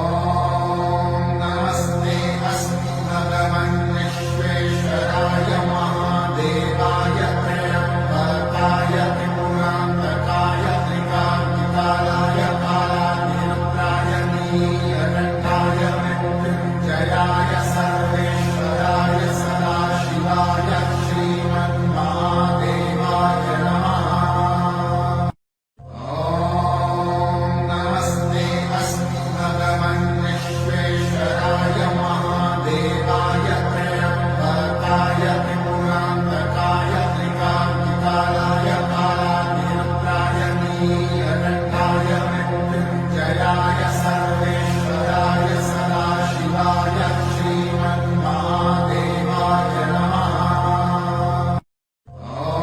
नमस्ते अस्मि भगवन् विश्वेश्वराय महादेवाय त्र्यम्बकाय त्रिपुरान्तकाय त्रिकाग्निकालाय कालाग्निरुद्राय नीलकण्ठाय मृत्युञ्जयाय सर्वेश्वराय सदाशिवाय श्रीमन्महादेवाय नमः। ॐ नमस्ते अस्मि भगवन् विश्वेश्वराय महादेवाय त्र्यम्बकाय त्रिपुरान्तकाय त्रिकाग्निकालाय कालाग्निरुद्राय नीलकण्ठाय मृत्युञ्जयाय सर्वेश्वराय सदाशिवाय श्रीमन्महादेवाय नमः। ॐ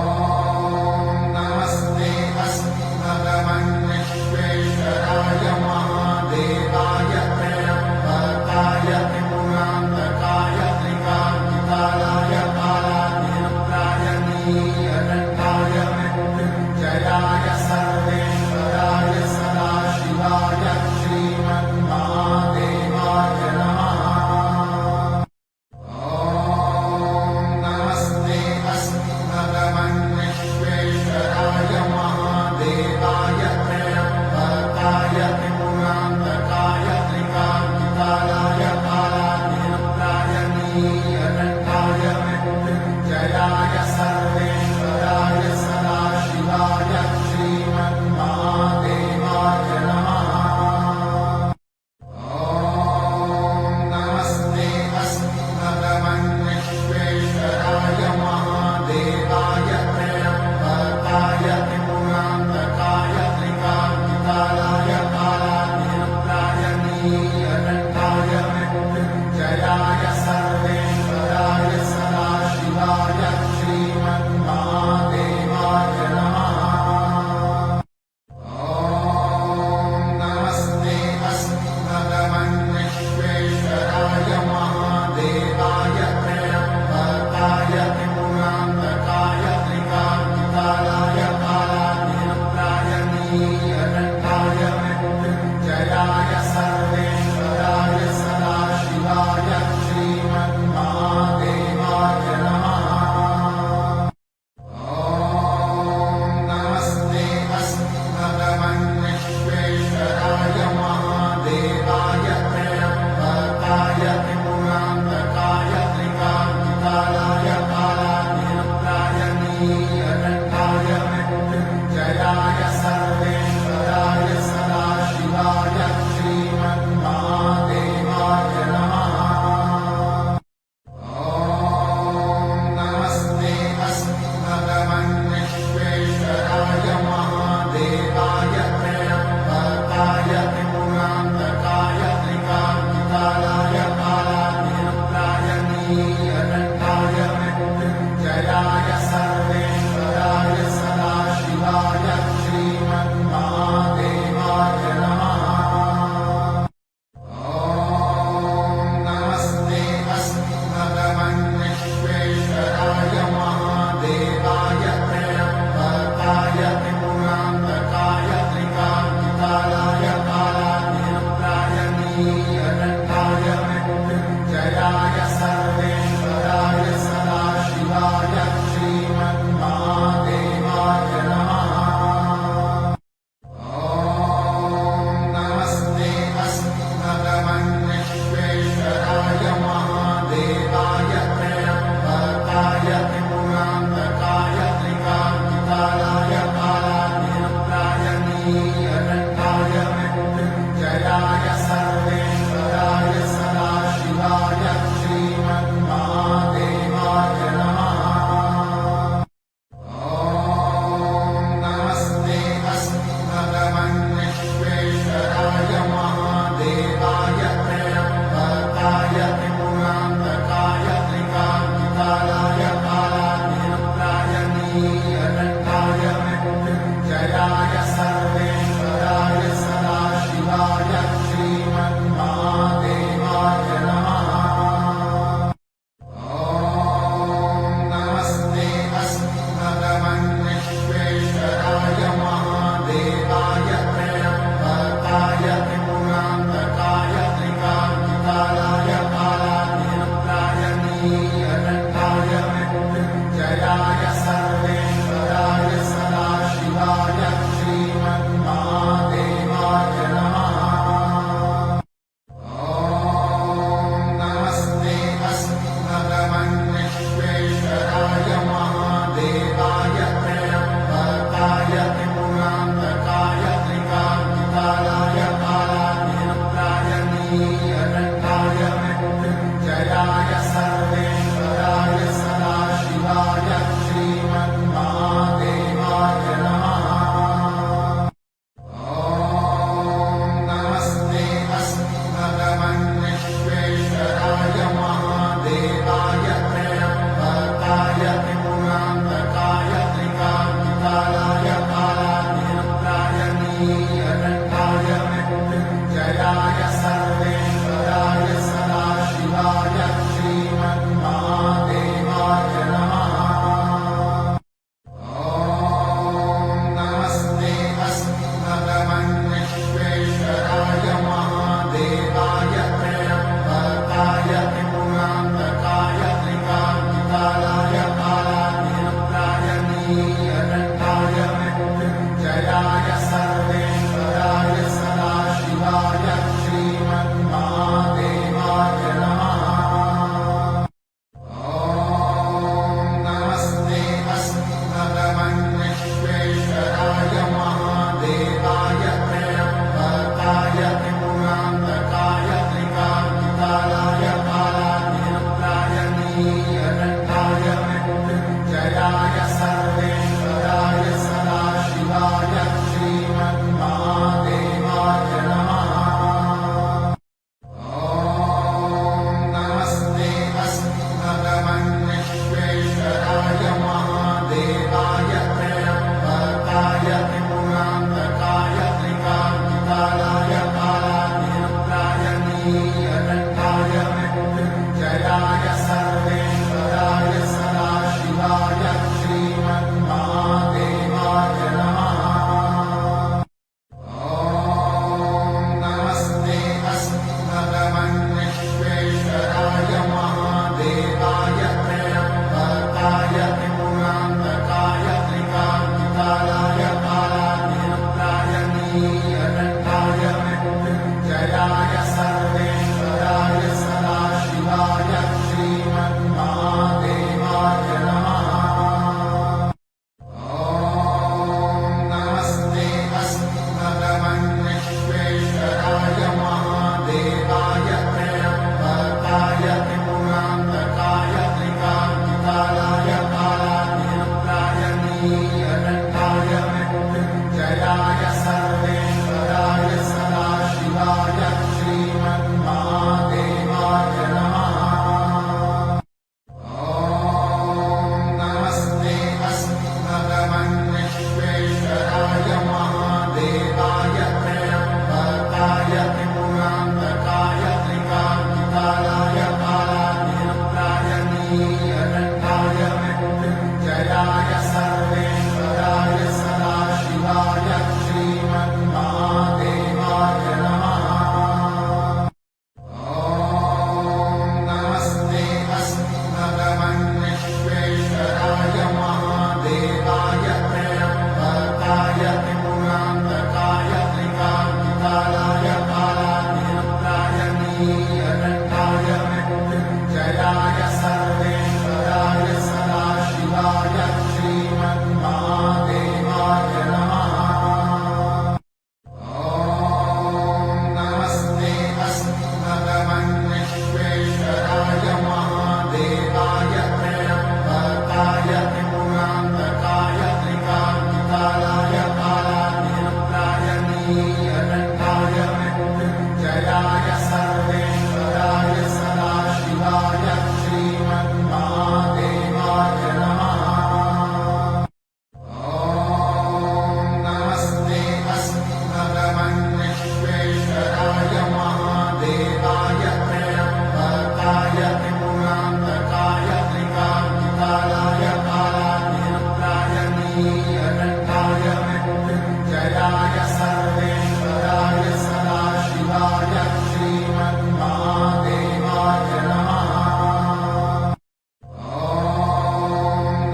नमस्ते अस्मि भगवन् विश्वेश्वराय महादेवाय त्र्यम्बकाय त्रिपुरान्तकाय त्रिकाग्निकालाय कालाग्निरुद्राय नीलकण्ठाय मृत्युञ्जयाय सर्वेश्वराय सदाशिवाय श्रीमन्महादेवाय नमः। ॐ नमस्ते अस्मि भगवन् विश्वेश्वराय महादेवाय त्र्यम्बकाय त्रिपुरान्तकाय त्रिकाग्निकालाय कालाग्निरुद्राय नीलकण्ठाय मृत्युञ्जयाय सर्वेश्वराय सदाशिवाय श्रीमन्महादेवाय नमः। ॐ नमस्ते अस्मि भगवन् विश्वेश्वराय महादेवाय त्र्यम्बकाय त्रिपुरान्तकाय त्रिकाग्निकालाय कालाग्निरुद्राय नीलकण्ठाय मृत्युञ्जयाय सर्वेश्वराय सदाशिवाय श्रीमन्महादेवाय नमः। ॐ नमस्ते अस्मि भगवन् विश्वेश्वराय महादेवाय त्र्यम्बकाय त्रिपुरान्तकाय त्रिकाग्निकालाय कालाग्निरुद्राय नीलकण्ठाय मृत्युञ्जयाय सर्वेश्वराय सदाशिवाय श्रीमन्महादेवाय नमः। ॐ नमस्ते अस्मि भगवन् विश्वेश्वराय महादेवाय त्र्यम्बकाय त्रिपुरान्तकाय त्रिकाग्निकालाय कालाग्निरुद्राय नीलकण्ठाय मृत्युञ्जयाय सर्वेश्वराय सदाशिवाय श्रीमन्महादेवाय नमः। ॐ नमस्ते अस्मि भगवन् विश्वेश्वराय महादेवाय त्र्यम्बकाय त्रिपुरान्तकाय त्रिकाग्निकालाय कालाग्निरुद्राय नीलकण्ठाय मृत्युञ्जयाय सर्वेश्वराय सदाशिवाय श्रीमन्महादेवाय नमः। ॐ नमस्ते अस्मि भगवन् विश्वेश्वराय महादेवाय त्र्यम्बकाय त्रिपुरान्तकाय त्रिकाग्निकालाय कालाग्निरुद्राय नीलकण्ठाय मृत्युञ्जयाय सर्वेश्वराय सदाशिवाय श्री मृत्युञ्जयाय सर्वेश्वराय सदाशिवाय श्रीमन्महादेवाय नमः। ॐ नमस्ते अस्मि भगवन् विश्वेश्वराय महादेवाय त्र्यम्बकाय त्रिपुरान्तकाय त्रिकाग्निकालाय कालाग्निरुद्राय नीलकण्ठाय मृत्युञ्जयाय सर्वेश्वराय सदाशिवाय श्रीमन्महादेवाय नमः। ॐ नमस्ते अस्मि भगवन् विश्वेश्वराय महादेवाय त्र्यम्बकाय त्रिपुरान्तकाय त्रिकाग्निकालाय कालाग्निरुद्राय नीलकण्ठाय मृत्युञ्जयाय सर्वेश्वराय सदाशिवाय श्रीमन्महादेवाय नमः। ॐ नमस्ते अस्मि भगवन् विश्वेश्वराय महादेवाय त्र्यम्बकाय त्रिपुरान्तकाय त्रिकाग्निकालाय कालाग्निरुद्राय नीलकण्ठाय मृत्युञ्जयाय सर्वेश्वराय सदाशिवाय श्रीमन्महादेवाय नमः। ॐ नमस्ते अस्मि भगवन् विश्वेश्वराय महादेवाय त्र्यम्बकाय त्रिपुरान्तकाय त्रिकाग्निकालाय कालाग्निरुद्राय नीलकण्ठाय मृत्युञ्जयाय सर्वेश्वराय सदाशिवाय श्रीमन्महादेवाय नमः। ॐ नमस्ते अस्मि भगवन् विश्वेश्वराय महादेवाय त्र्यम्बकाय त्रिपुरान्तकाय त्रिकाग्निकालाय कालाग्निरुद्राय नीलकण्ठाय मृत्युञ्जयाय सर्वेश्वराय सदाशिवाय श्रीमन्महादेवाय नमः। ॐ नमस्ते अस्मि भगवन् विश्वेश्वराय महादेवाय त्र्यम्बकाय त्रिपुरान्तकाय त्रिकाग्निकालाय कालाग्निरुद्राय नीलकण्ठाय मृत्युञ्जयाय सर्वेश्वराय सदाशिवाय श्रीमन्महादेवाय नमः। ॐ नमस्ते अस्मि भगवन् विश्वेश्वराय महादेवाय त्र्यम्बकाय त्रिपुरान्तकाय त्रिकाग्निकालाय कालाग्निरुद्राय नीलकण्ठाय मृत्युञ्जयाय सर्वेश्वराय सदाशिवाय श्रीमन्महादेवाय नमः। ॐ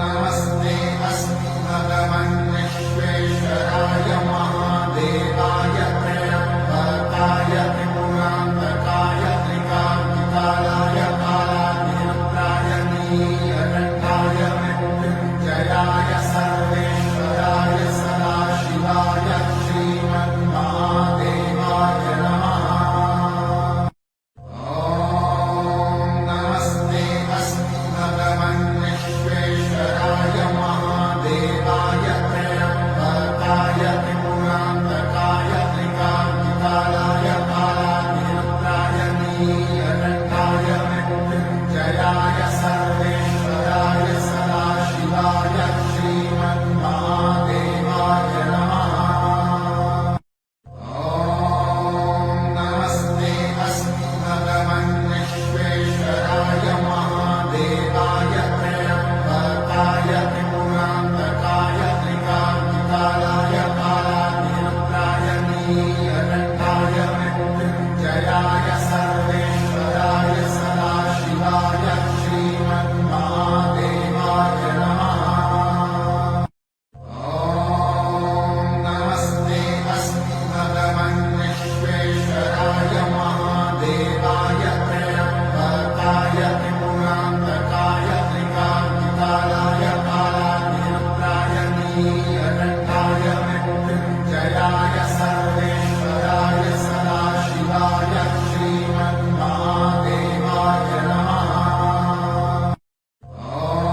नमस्ते अस्मि भगवन् विश्वेश्वराय महादेवाय त्र्यम्बकाय त्रिपुरान्तकाय त्रिकाग्निकालाय कालाग्निरुद्राय नीलकण्ठाय मृत्युञ्जयाय सर्वेश्वराय सदाशिवाय श्रीमन्महादेवाय नमः। ॐ नमस्ते अस्मि भगवन् विश्वेश्वराय महादेवाय त्र्यम्बकाय त्रिपुरान्तकाय त्रिकाग्निकालाय कालाग्निरुद्राय नीलकण्ठाय मृत्युञ्जयाय सर्वेश्वराय सदाशिवाय श्रीमन्महादेवाय नमः। ॐ नमस्ते अस्मि भगवन् विश्वेश्वराय महादेवाय त्र्यम्बकाय त्रिपुरान्तकाय त्रिकाग्निकालाय कालाग्निरुद्राय नीलकण्ठाय मृत्युञ्जयाय सर्वेश्वराय सदाशिवाय श्रीमन्महादेवाय नमः। ॐ नमस्ते अस्मि भगवन् विश्वेश्वराय महादेवाय त्र्यम्बकाय त्रिपुरान्तकाय त्रिकाग्निकालाय कालाग्निरुद्राय नीलकण्ठाय मृत्युञ्जयाय सर्वेश्वराय सदाशिवाय श्रीमन्महादेवाय नमः। ॐ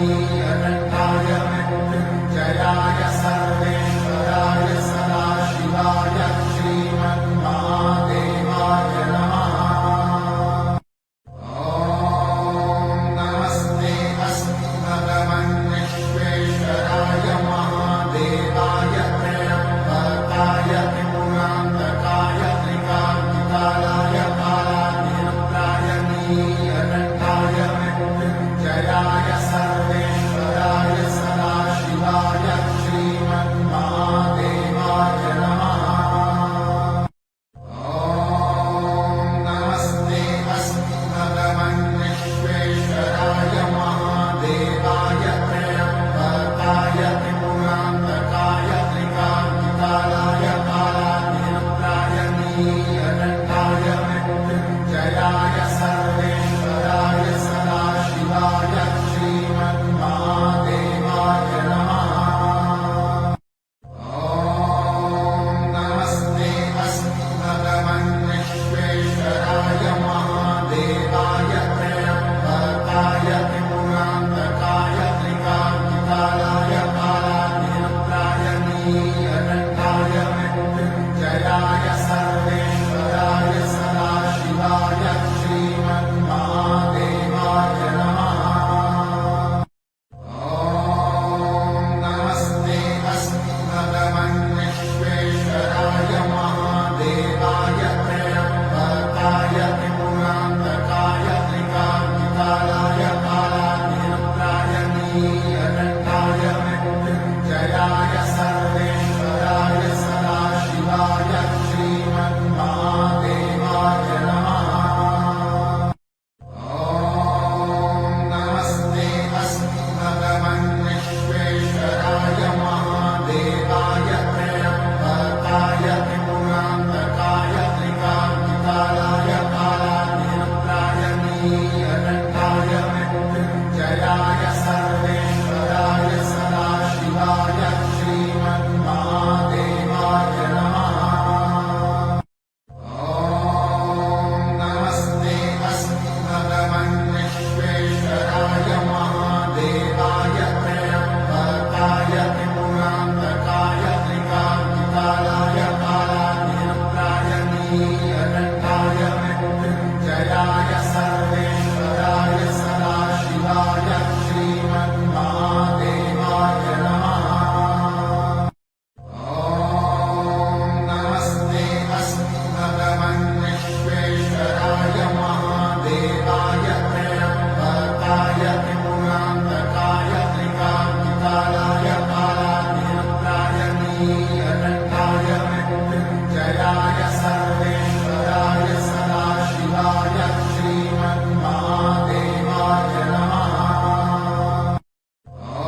नीलकण्ठाय मृत्युञ्जयाय सर्वेश्वराय सदाशिवाय श्रीमन्महादेवाय नमः। ॐ नमस्ते अस्तु भगवन् विश्वेश्वराय महादेवाय त्र्यम्बकाय त्रिपुरान्तकाय त्रिकाग्निकालाय कालाग्निरुद्राय नीलकण्ठाय मृत्युञ्जयाय सर्वेश्वराय सदाशिवाय श्रीमन्महादेवाय नमः। ॐ नमस्ते अस्तु भगवन् विश्वेश्वराय महादेवाय त्र्यम्बकाय त्रिपुरान्तकाय त्रिकाग्निकालाय कालाग्निरुद्राय नीलकण्ठाय मृत्युञ्जयाय सर्वेश्वराय सदाशिवाय श्रीमन्महादेवाय नमः। ॐ नमस्ते अस्तु भगवन् विश्वेश्वराय महादेवाय त्र्यम्बकाय त्रिपुरान्तकाय त्रिकाग्निकालाय कालाग्निरुद्राय नीलकण्ठाय मृत्युञ्जयाय सर्वेश्वराय सदाशिवाय श्रीमन्महादेवाय नमः। ॐ नमस्ते अस्तु भगवन् विश्वेश्वराय महादेवाय त्र्यम्बकाय त्रिपुरान्तकाय त्रिकाग्निकालाय कालाग्निरुद्राय नीलकण्ठाय मृत्युञ्जयाय सर्वेश्वराय सदाशिवाय श्रीमन्महादेवाय नमः। ॐ नमस्ते अस्तु भगवन् विश्वेश्वराय महादेवाय त्र्यम्बकाय त्रिपुरान्तकाय त्रिकाग्निकालाय कालाग्निरुद्राय नीलकण्ठाय मृत्युञ्जयाय सर्वेश्वराय सदाशिवाय श्रीमन्महादेवाय नमः। ॐ नमस्ते अस्तु भगवन् विश्वेश्वराय महादेवाय त्र्यम्बकाय त्रिपुरान्तकाय त्रिकाग्निकालाय कालाग्निरुद्राय नीलकण्ठाय मृत्युञ्जयाय सर्वेश्वराय सदाशिवाय श्रीमन्महादेवाय नमः। ॐ नमस्ते अस्तु भगवन् विश्वेश्वराय महादेवाय त्र्यम्बकाय त्रिपुरान्तकाय त्रिकाग्निकालाय कालाग्निरुद्राय नीलकण्ठाय मृत्युञ्जयाय सर्वेश्वराय सदाशिवाय श्रीमन्महादेवाय नमः। ॐ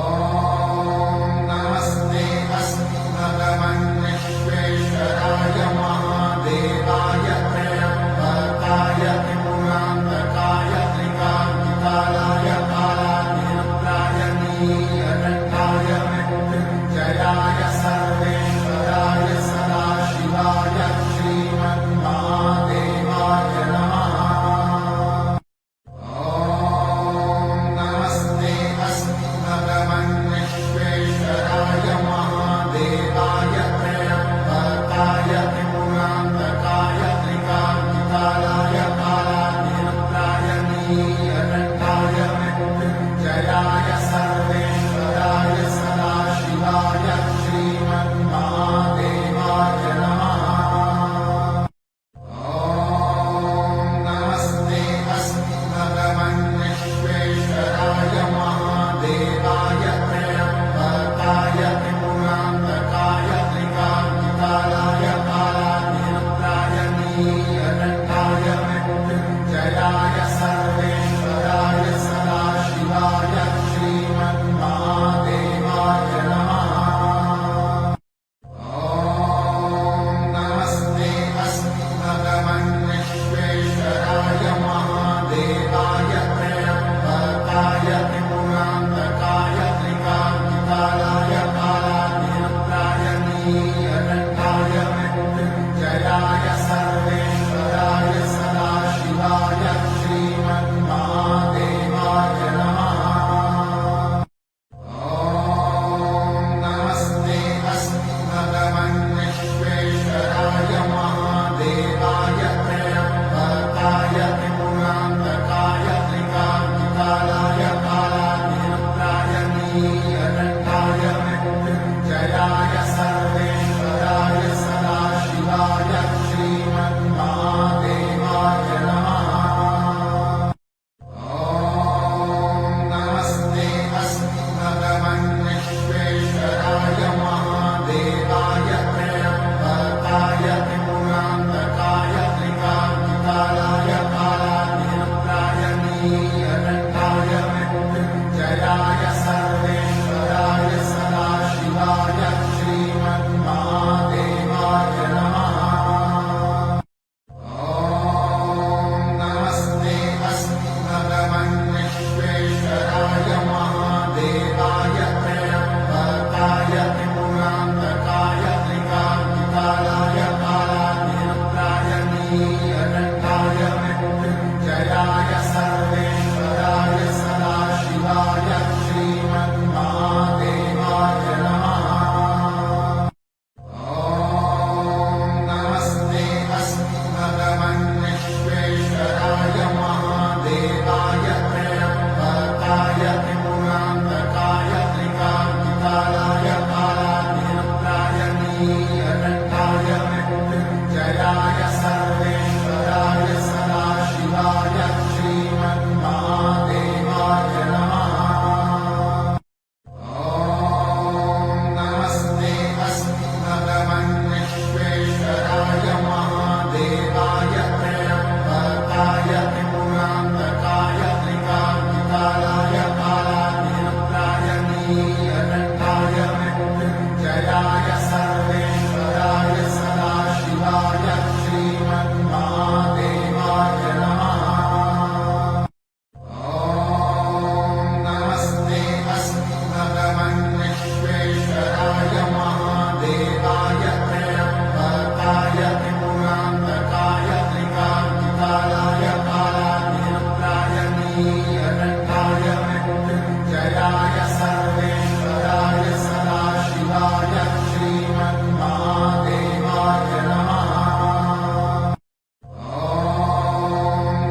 नमस्ते अस्तु भगवन् विश्वेश्वराय महादेवाय त्र्यम्बकाय त्रिपुरान्तकाय त्रिकाग्निकालाय कालाग्निरुद्राय नीलकण्ठाय मृत्युञ्जयाय सर्वेश्वराय सदाशिवाय श्रीमन्महादेवाय नमः। ॐ नमस्ते अस्तु भगवन् विश्वेश्वराय महादेवाय त्र्यम्बकाय त्रिपुरान्तकाय त्रिकाग्निकालाय कालाग्निरुद्राय नीलकण्ठाय मृत्युञ्जयाय सर्वेश्वराय नीलकण्ठाय मृत्युञ्जयाय सर्वेश्वराय सदाशिवाय श्रीमन्महादेवाय नमः। ॐ नमस्ते अस्मि भगवन् विश्वेश्वराय महादेवाय त्र्यम्बकाय त्रिपुरान्तकाय त्रिकाग्निकालाय कालाग्निरुद्राय नीलकण्ठाय मृत्युञ्जयाय सर्वेश्वराय सदाशिवाय श्रीमन्महादेवाय नमः। ॐ नमस्ते अस्मि भगवन् विश्वेश्वराय महादेवाय त्र्यम्बकाय त्रिपुरान्तकाय त्रिकाग्निकालाय कालाग्निरुद्राय नीलकण्ठाय मृत्युञ्जयाय सर्वेश्वराय सदाशिवाय श्रीमन्महादेवाय नमः। ॐ नमस्ते अस्मि भगवन् विश्वेश्वराय महादेवाय त्र्यम्बकाय त्रिपुरान्तकाय त्रिकाग्निकालाय कालाग्निरुद्राय नीलकण्ठाय मृत्युञ्जयाय सर्वेश्वराय सदाशिवाय श्रीमन्महादेवाय नमः। ॐ नमस्ते अस्मि भगवन् विश्वेश्वराय महादेवाय त्र्यम्बकाय त्रिपुरान्तकाय त्रिकाग्निकालाय कालाग्निरुद्राय नीलकण्ठाय मृत्युञ्जयाय सर्वेश्वराय सदाशिवाय श्रीमन्महादेवाय नमः। ॐ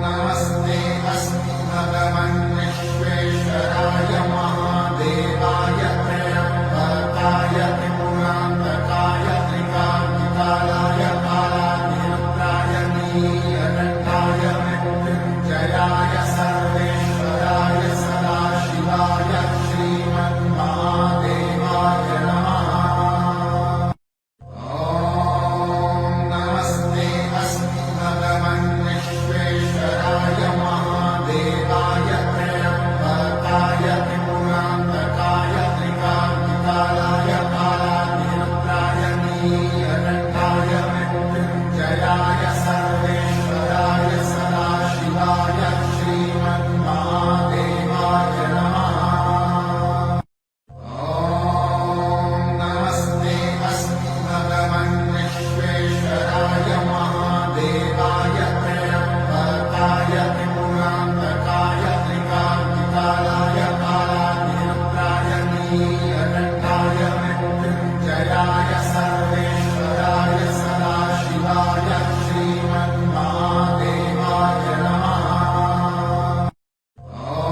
नमस्ते अस्मि भगवन् विश्वेश्वराय महादेवाय त्र्यम्बकाय त्रिपुरान्तकाय त्रिकाग्निकालाय कालाग्निरुद्राय नीलकण्ठाय मृत्युञ्जयाय सर्वेश्वराय सदाशिवाय श्रीमन्महादेवाय नमः। ॐ नमस्ते अस्मि भगवन् विश्वेश्वराय महादेवाय त्र्यम्बकाय त्रिपुरान्तकाय त्रिकाग्निकालाय कालाग्निरुद्राय नीलकण्ठाय मृत्युञ्जयाय सर्वेश्वराय सदाशिवाय श्रीमन्महादेवाय नमः। ॐ नमस्ते अस्मि भगवन् विश्वेश्वराय महादेवाय त्र्यम्बकाय त्रिपुरान्तकाय त्रिकाग्निकालाय कालाग्निरुद्राय नीलकण्ठाय मृत्युञ्जयाय सर्वेश्वराय सदाशिवाय श्रीमन्महादेवाय नमः। ॐ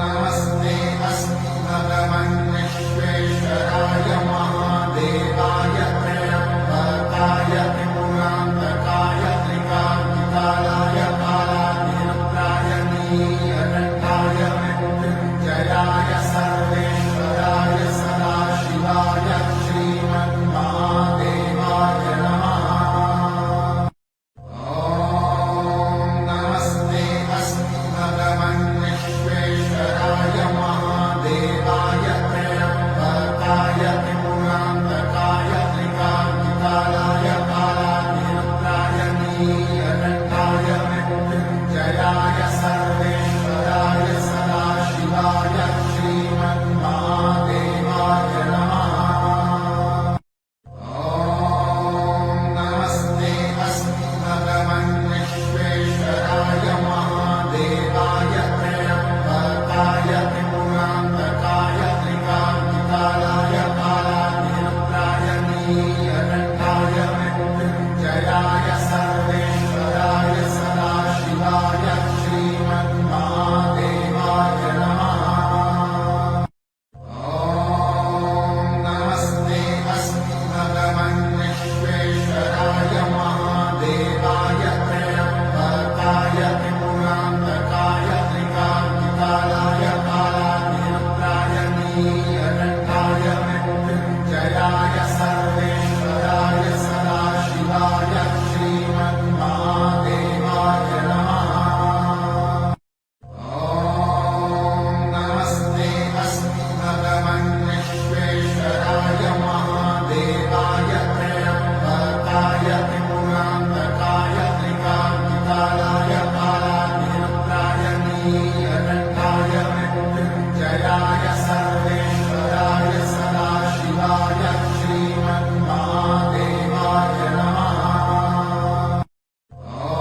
नमस्ते अस्मि भगवन् विश्वेश्वराय महादेवाय त्र्यम्बकाय त्रिपुरान्तकाय त्रिकाग्निकालाय कालाग्निरुद्राय नीलकण्ठाय मृत्युञ्जयाय सर्वेश्वराय सदाशिवाय मृत्युञ्जयाय सर्वेश्वराय सदाशिवाय श्रीमन्महादेवाय नमः। ॐ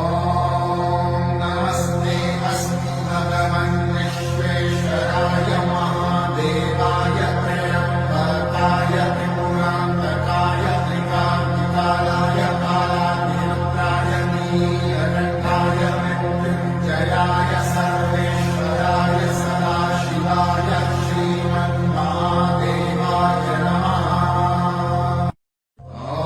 नमस्ते अस्तु भगवन् विश्वेश्वराय महादेवाय त्र्यम्बकाय त्रिपुरान्तकाय त्रिकान्तिकालाय कालाग्निरुद्राय नीलकण्ठाय मृत्युञ्जयाय सर्वेश्वराय सदाशिवाय श्रीमन्महादेवाय नमः। ॐ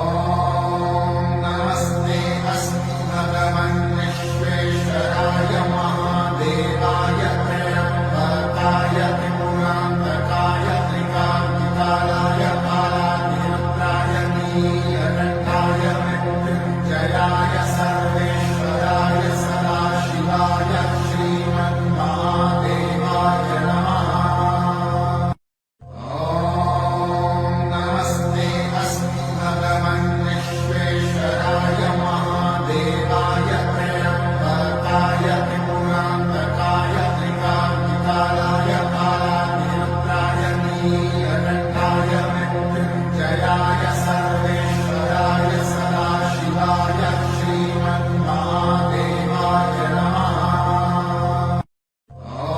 नमस्ते अस्तु भगवन् विश्वेश्वराय महादेवाय त्र्यम्बकाय त्रिपुरान्तकाय त्रिकान्तिकालाय कालाग्निरुद्राय नीलकण्ठाय मृत्युञ्जयाय सर्वेश्वराय सदाशिवाय श्रीमन्महादेवाय नमः। ॐ नमस्ते अस्तु भगवन् विश्वेश्वराय महादेवाय त्र्यम्बकाय त्रिपुरान्तकाय त्रिकान्तिकालाय कालाग्निरुद्राय नीलकण्ठाय मृत्युञ्जयाय सर्वेश्वराय सदाशिवाय श्रीमन्महादेवाय नमः। ॐ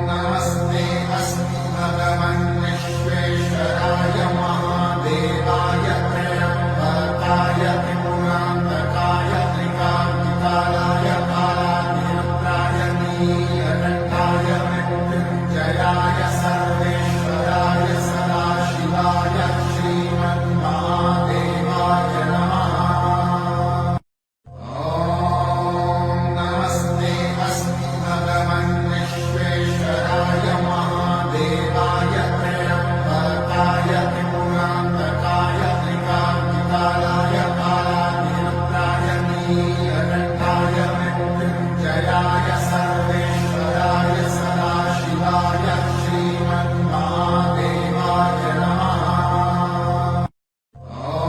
नमस्ते अस्तु भगवन् विश्वेश्वराय महादेवाय त्र्यम्बकाय त्रिपुरान्तकाय त्रिकान्तिकालाय कालाग्निरुद्राय नीलकण्ठाय मृत्युञ्जयाय सर्वेश्वराय सदाशिवाय श्रीमन्महादेवाय नमः। ॐ नमस्ते अस्तु भगवन् विश्वेश्वराय महादेवाय त्र्यम्बकाय त्रिपुरान्तकाय त्रिकान्तिकालाय कालाग्निरुद्राय नीलकण्ठाय मृत्युञ्जयाय सर्वेश्वराय सदाशिवाय श्रीमन्महादेवाय नमः। ॐ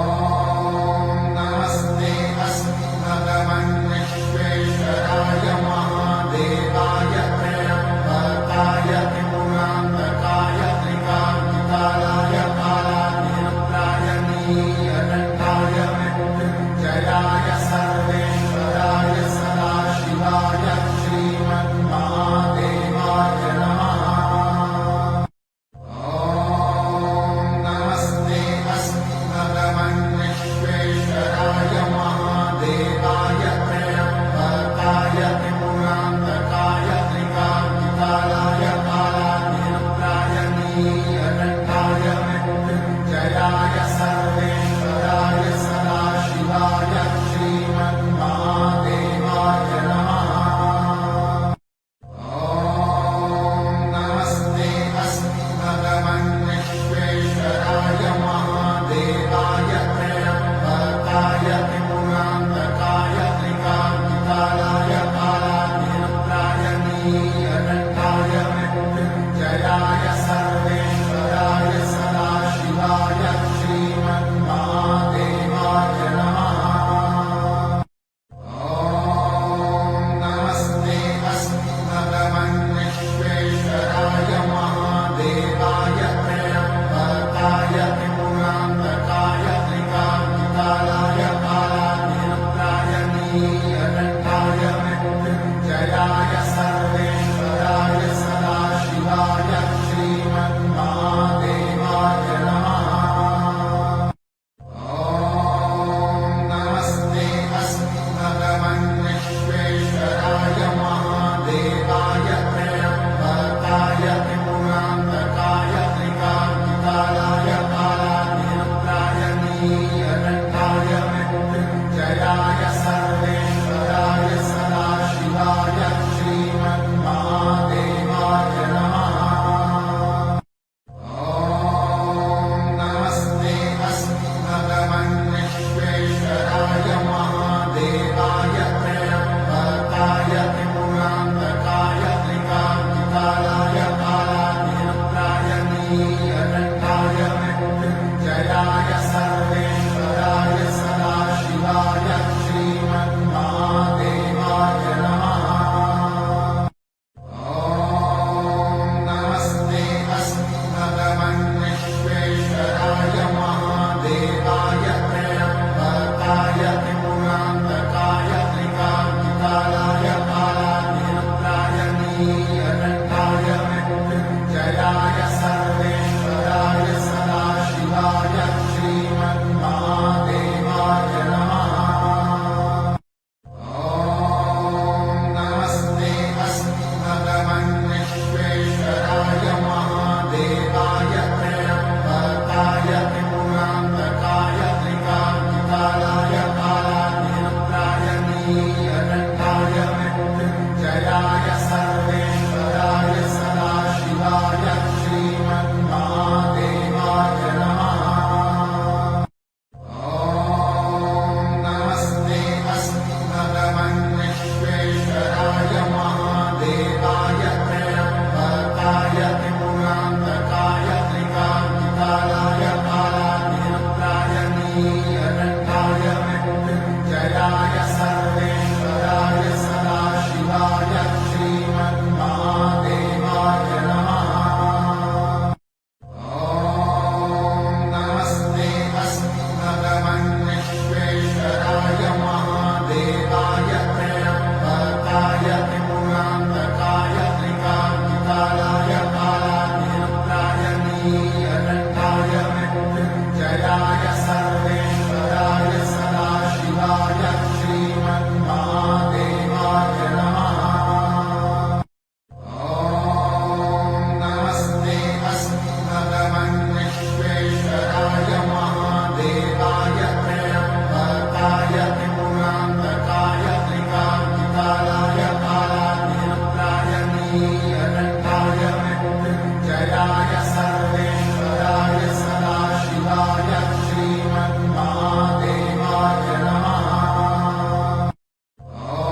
नमस्ते अस्तु भगवन् विश्वेश्वराय महादेवाय त्र्यम्बकाय त्रिपुरान्तकाय त्रिकान्तिकालाय कालाग्निरुद्राय नीलकण्ठाय मृत्युञ्जयाय सर्वेश्वराय सदाशिवाय श्रीमन्महादेवाय नमः। ॐ नमस्ते अस्तु भगवन् विश्वेश्वराय महादेवाय त्र्यम्बकाय त्रिपुरान्तकाय त्रिकान्तिकालाय कालाग्निरुद्राय नीलकण्ठाय मृत्युञ्जयाय सर्वेश्वराय सदाशिवाय श्रीमन्महादेवाय नमः। ॐ नमस्ते अस्तु भगवन् विश्वेश्वराय महादेवाय त्र्यम्बकाय त्रिपुरान्तकाय त्रिकान्तिकालाय कालाग्निरुद्राय नीलकण्ठाय मृत्युञ्जयाय सर्वेश्वराय सदाशिवाय श्रीमन्महादेवाय नमः। ॐ नमस्ते अस्तु भगवन् विश्वेश्वराय महादेवाय त्र्यम्बकाय त्रिपुरान्तकाय त्रिकान्तिकालाय कालाग्निरुद्राय नीलकण्ठाय मृत्युञ्जयाय सर्वेश्वराय सदाशिवाय श्रीमन्महादेवाय नीलकण्ठाय मृत्युञ्जयाय सर्वेश्वराय सदाशिवाय श्रीमन्महादेवाय नमः। ॐ नमस्ते अस्मि भगवन् विश्वेश्वराय महादेवाय त्र्यम्बकाय त्रिपुरान्तकाय त्रिकाग्निकालाय कालाग्निरुद्राय नीलकण्ठाय मृत्युञ्जयाय सर्वेश्वराय सदाशिवाय श्रीमन्महादेवाय नमः। ॐ नमस्ते अस्मि भगवन् विश्वेश्वराय महादेवाय त्र्यम्बकाय त्रिपुरान्तकाय त्रिकाग्निकालाय कालाग्निरुद्राय नीलकण्ठाय मृत्युञ्जयाय सर्वेश्वराय सदाशिवाय श्रीमन्महादेवाय नमः। ॐ नमस्ते अस्मि भगवन् विश्वेश्वराय महादेवाय त्र्यम्बकाय त्रिपुरान्तकाय त्रिकाग्निकालाय कालाग्निरुद्राय नीलकण्ठाय मृत्युञ्जयाय सर्वेश्वराय सदाशिवाय श्रीमन्महादेवाय नमः। ॐ नमस्ते अस्मि भगवन् विश्वेश्वराय महादेवाय त्र्यम्बकाय त्रिपुरान्तकाय त्रिकाग्निकालाय कालाग्निरुद्राय नीलकण्ठाय मृत्युञ्जयाय सर्वेश्वराय सदाशिवाय श्रीमन्महादेवाय नमः। ॐ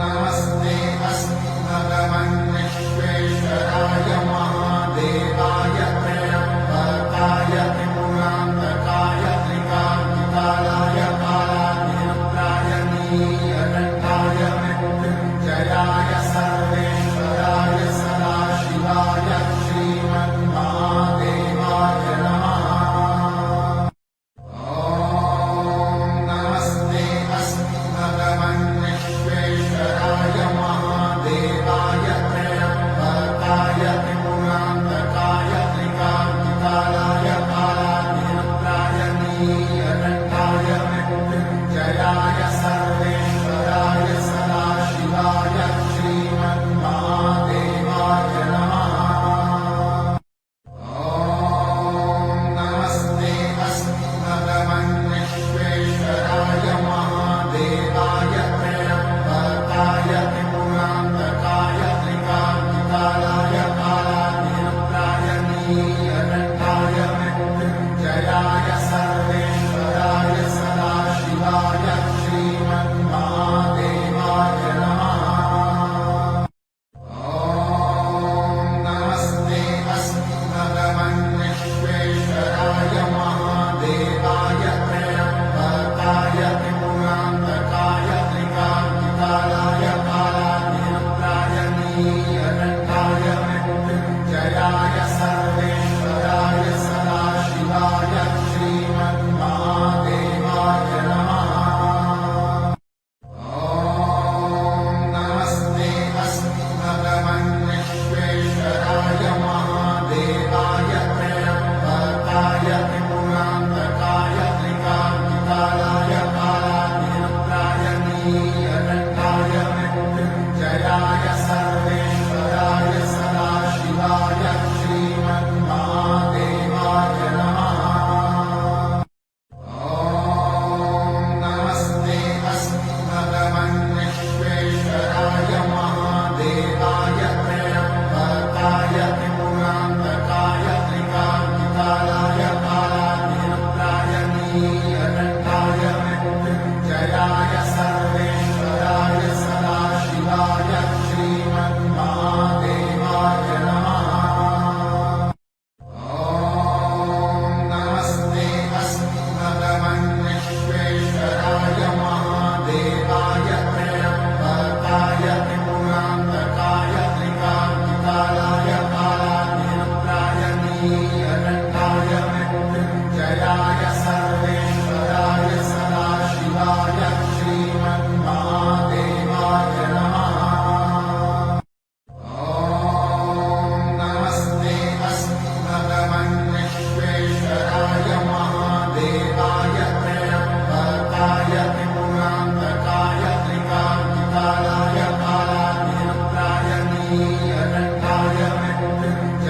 नमस्ते अस्मि भगवन् विश्वेश्वराय महादेवाय त्र्यम्बकाय त्रिपुरान्तकाय त्रिकाग्निकालाय कालाग्निरुद्राय नीलकण्ठाय मृत्युञ्जयाय सर्वेश्वराय सदाशिवाय श्रीमन्महादेवाय नमः। ॐ नमस्ते अस्मि भगवन् विश्वेश्वराय महादेवाय त्र्यम्बकाय त्रिपुरान्तकाय त्रिकाग्निकालाय कालाग्निरुद्राय नीलकण्ठाय मृत्युञ्जयाय सर्वेश्वराय सदाशिवाय श्रीमन्महादेवाय नमः। ॐ नमस्ते अस्मि भगवन् विश्वेश्वराय महादेवाय त्र्यम्बकाय त्रिपुरान्तकाय त्रिकाग्निकालाय कालाग्निरुद्राय नीलकण्ठाय मृत्युञ्जयाय सर्वेश्वराय सदाशिवाय श्रीमन्महादेवाय नमः। ॐ नमस्ते अस्मि भगवन् विश्वेश्वराय महादेवाय त्र्यम्बकाय त्रिपुरान्तकाय त्रिकाग्निकालाय कालाग्निरुद्राय नीलकण्ठाय मृत्युञ्जयाय सर्वेश्वराय सदाशिवाय श्रीमन्महादेवाय नमः। ॐ नमस्ते अस्मि भगवन् विश्वेश्वराय महादेवाय त्र्यम्बकाय त्रिपुरान्तकाय त्रिकाग्निकालाय कालाग्निरुद्राय नीलकण्ठाय मृत्युञ्जयाय सर्वेश्वराय सदाशिवाय श्रीमन्महादेवाय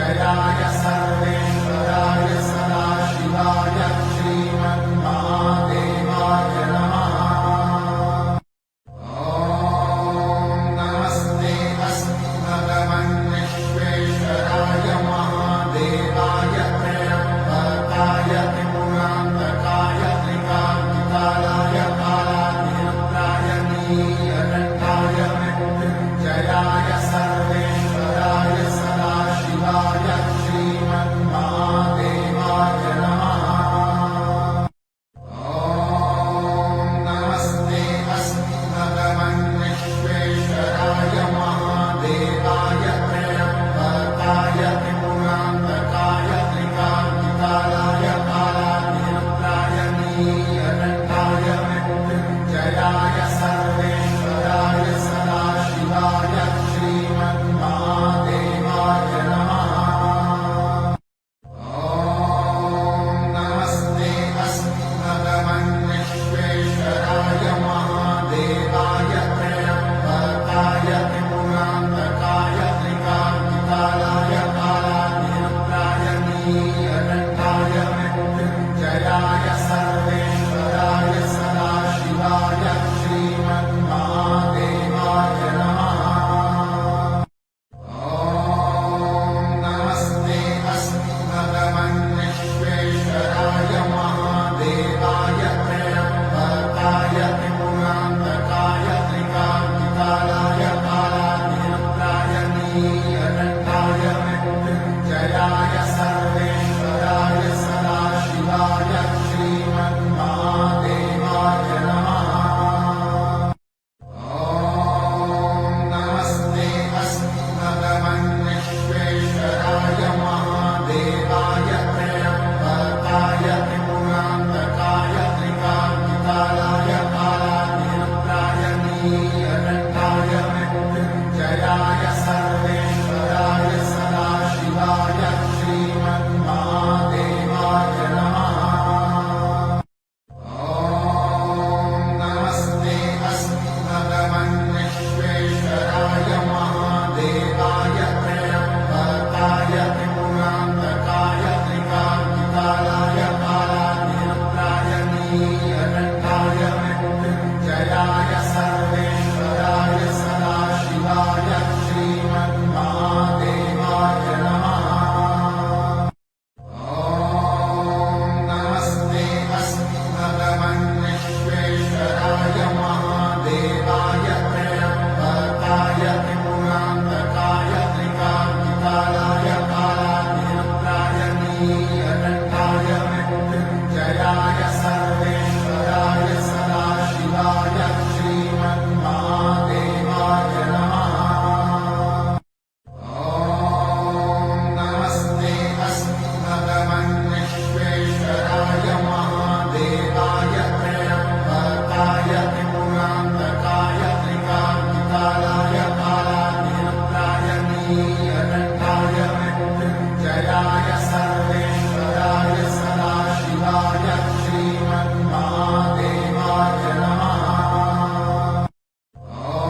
मृत्युञ्जयाय सर्वेश्वराय सदाशिवाय श्रीमन्महादेवाय नमः। ॐ नमस्ते अस्मि भगवन् विश्वेश्वराय महादेवाय त्र्यम्बकाय त्रिपुरान्तकाय त्रिकाग्निकालाय कालाग्निरुद्राय नीलकण्ठाय मृत्युञ्जयाय सर्वेश्वराय सदाशिवाय श्रीमन्महादेवाय नमः। ॐ नमस्ते अस्मि भगवन् विश्वेश्वराय महादेवाय त्र्यम्बकाय त्रिपुरान्तकाय त्रिकाग्निकालाय कालाग्निरुद्राय नीलकण्ठाय मृत्युञ्जयाय सर्वेश्वराय सदाशिवाय श्रीमन्महादेवाय नमः। ॐ नमस्ते अस्मि भगवन् विश्वेश्वराय महादेवाय त्र्यम्बकाय त्रिपुरान्तकाय त्रिकाग्निकालाय कालाग्निरुद्राय नीलकण्ठाय मृत्युञ्जयाय सर्वेश्वराय सदाशिवाय श्रीमन्महादेवाय नमः। ॐ नमस्ते अस्मि भगवन् विश्वेश्वराय महादेवाय त्र्यम्बकाय त्रिपुरान्तकाय त्रिकाग्निकालाय कालाग्निरुद्राय नीलकण्ठाय मृत्युञ्जयाय सर्वेश्वराय सदाशिवाय श्रीमन्महादेवाय नमः। ॐ नमस्ते अस्मि भगवन् विश्वेश्वराय महादेवाय त्र्यम्बकाय त्रिपुरान्तकाय त्रिकाग्निकालाय कालाग्निरुद्राय नीलकण्ठाय मृत्युञ्जयाय सर्वेश्वराय सदाशिवाय श्रीमन्महादेवाय नमः। ॐ नमस्ते अस्मि भगवन् विश्वेश्वराय महादेवाय त्र्यम्बकाय त्रिपुरान्तकाय त्रिकाग्निकालाय कालाग्निरुद्राय नीलकण्ठाय मृत्युञ्जयाय सर्वेश्वराय सदाशिवाय श्रीमन्महादेवाय नमः। ॐ नमस्ते अस्मि भगवन् विश्वेश्वराय महादेवाय त्र्यम्बकाय त्रिपुरान्तकाय त्रिकाग्निकालाय कालाग्निरुद्राय नीलकण्ठाय मृत्युञ्जयाय सर्वेश्वराय सदाशिवाय श्रीमन्महादेवाय नमः। ॐ नमस्ते अस्मि भगवन् विश्वेश्वराय महादेवाय त्र्यम्बकाय त्रिपुरान्तकाय त्रिकाग्निकालाय कालाग्निरुद्राय नीलकण्ठाय मृत्युञ्जयाय सर्वेश्वराय सदाशिवाय श्रीमन्महादेवाय नमः। ॐ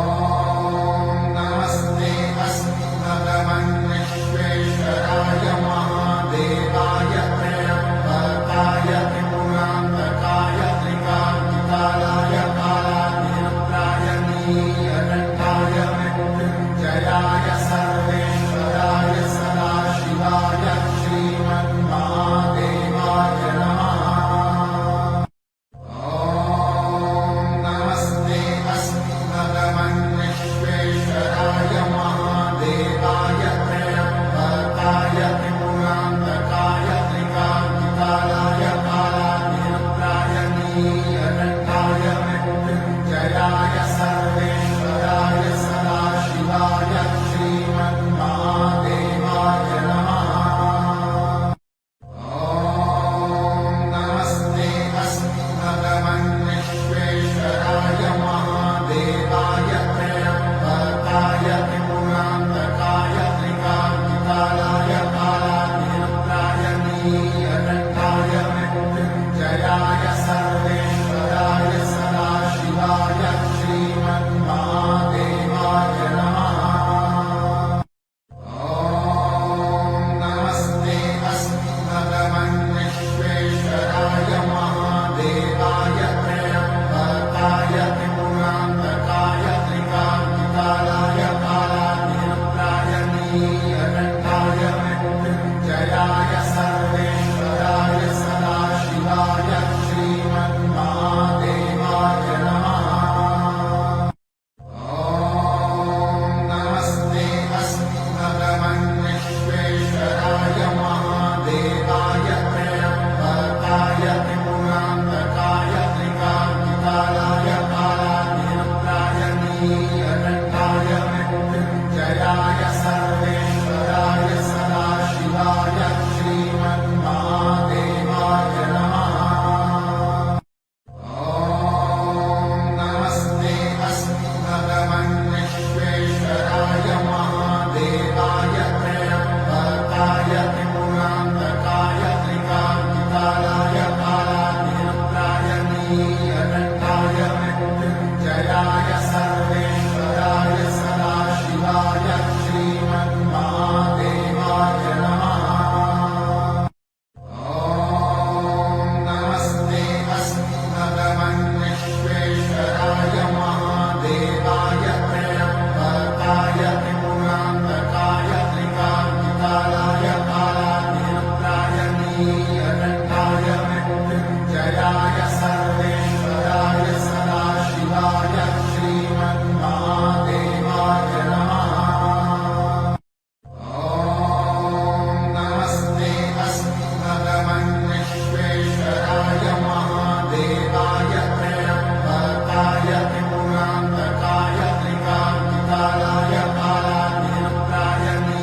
नमस्ते अस्मि भगवन् विश्वेश्वराय महादेवाय त्र्यम्बकाय त्रिपुरान्तकाय त्रिकाग्निकालाय कालाग्निरुद्राय नीलकण्ठाय मृत्युञ्जयाय सर्वेश्वराय सदाशिवाय श्रीमन्महादेवाय नमः।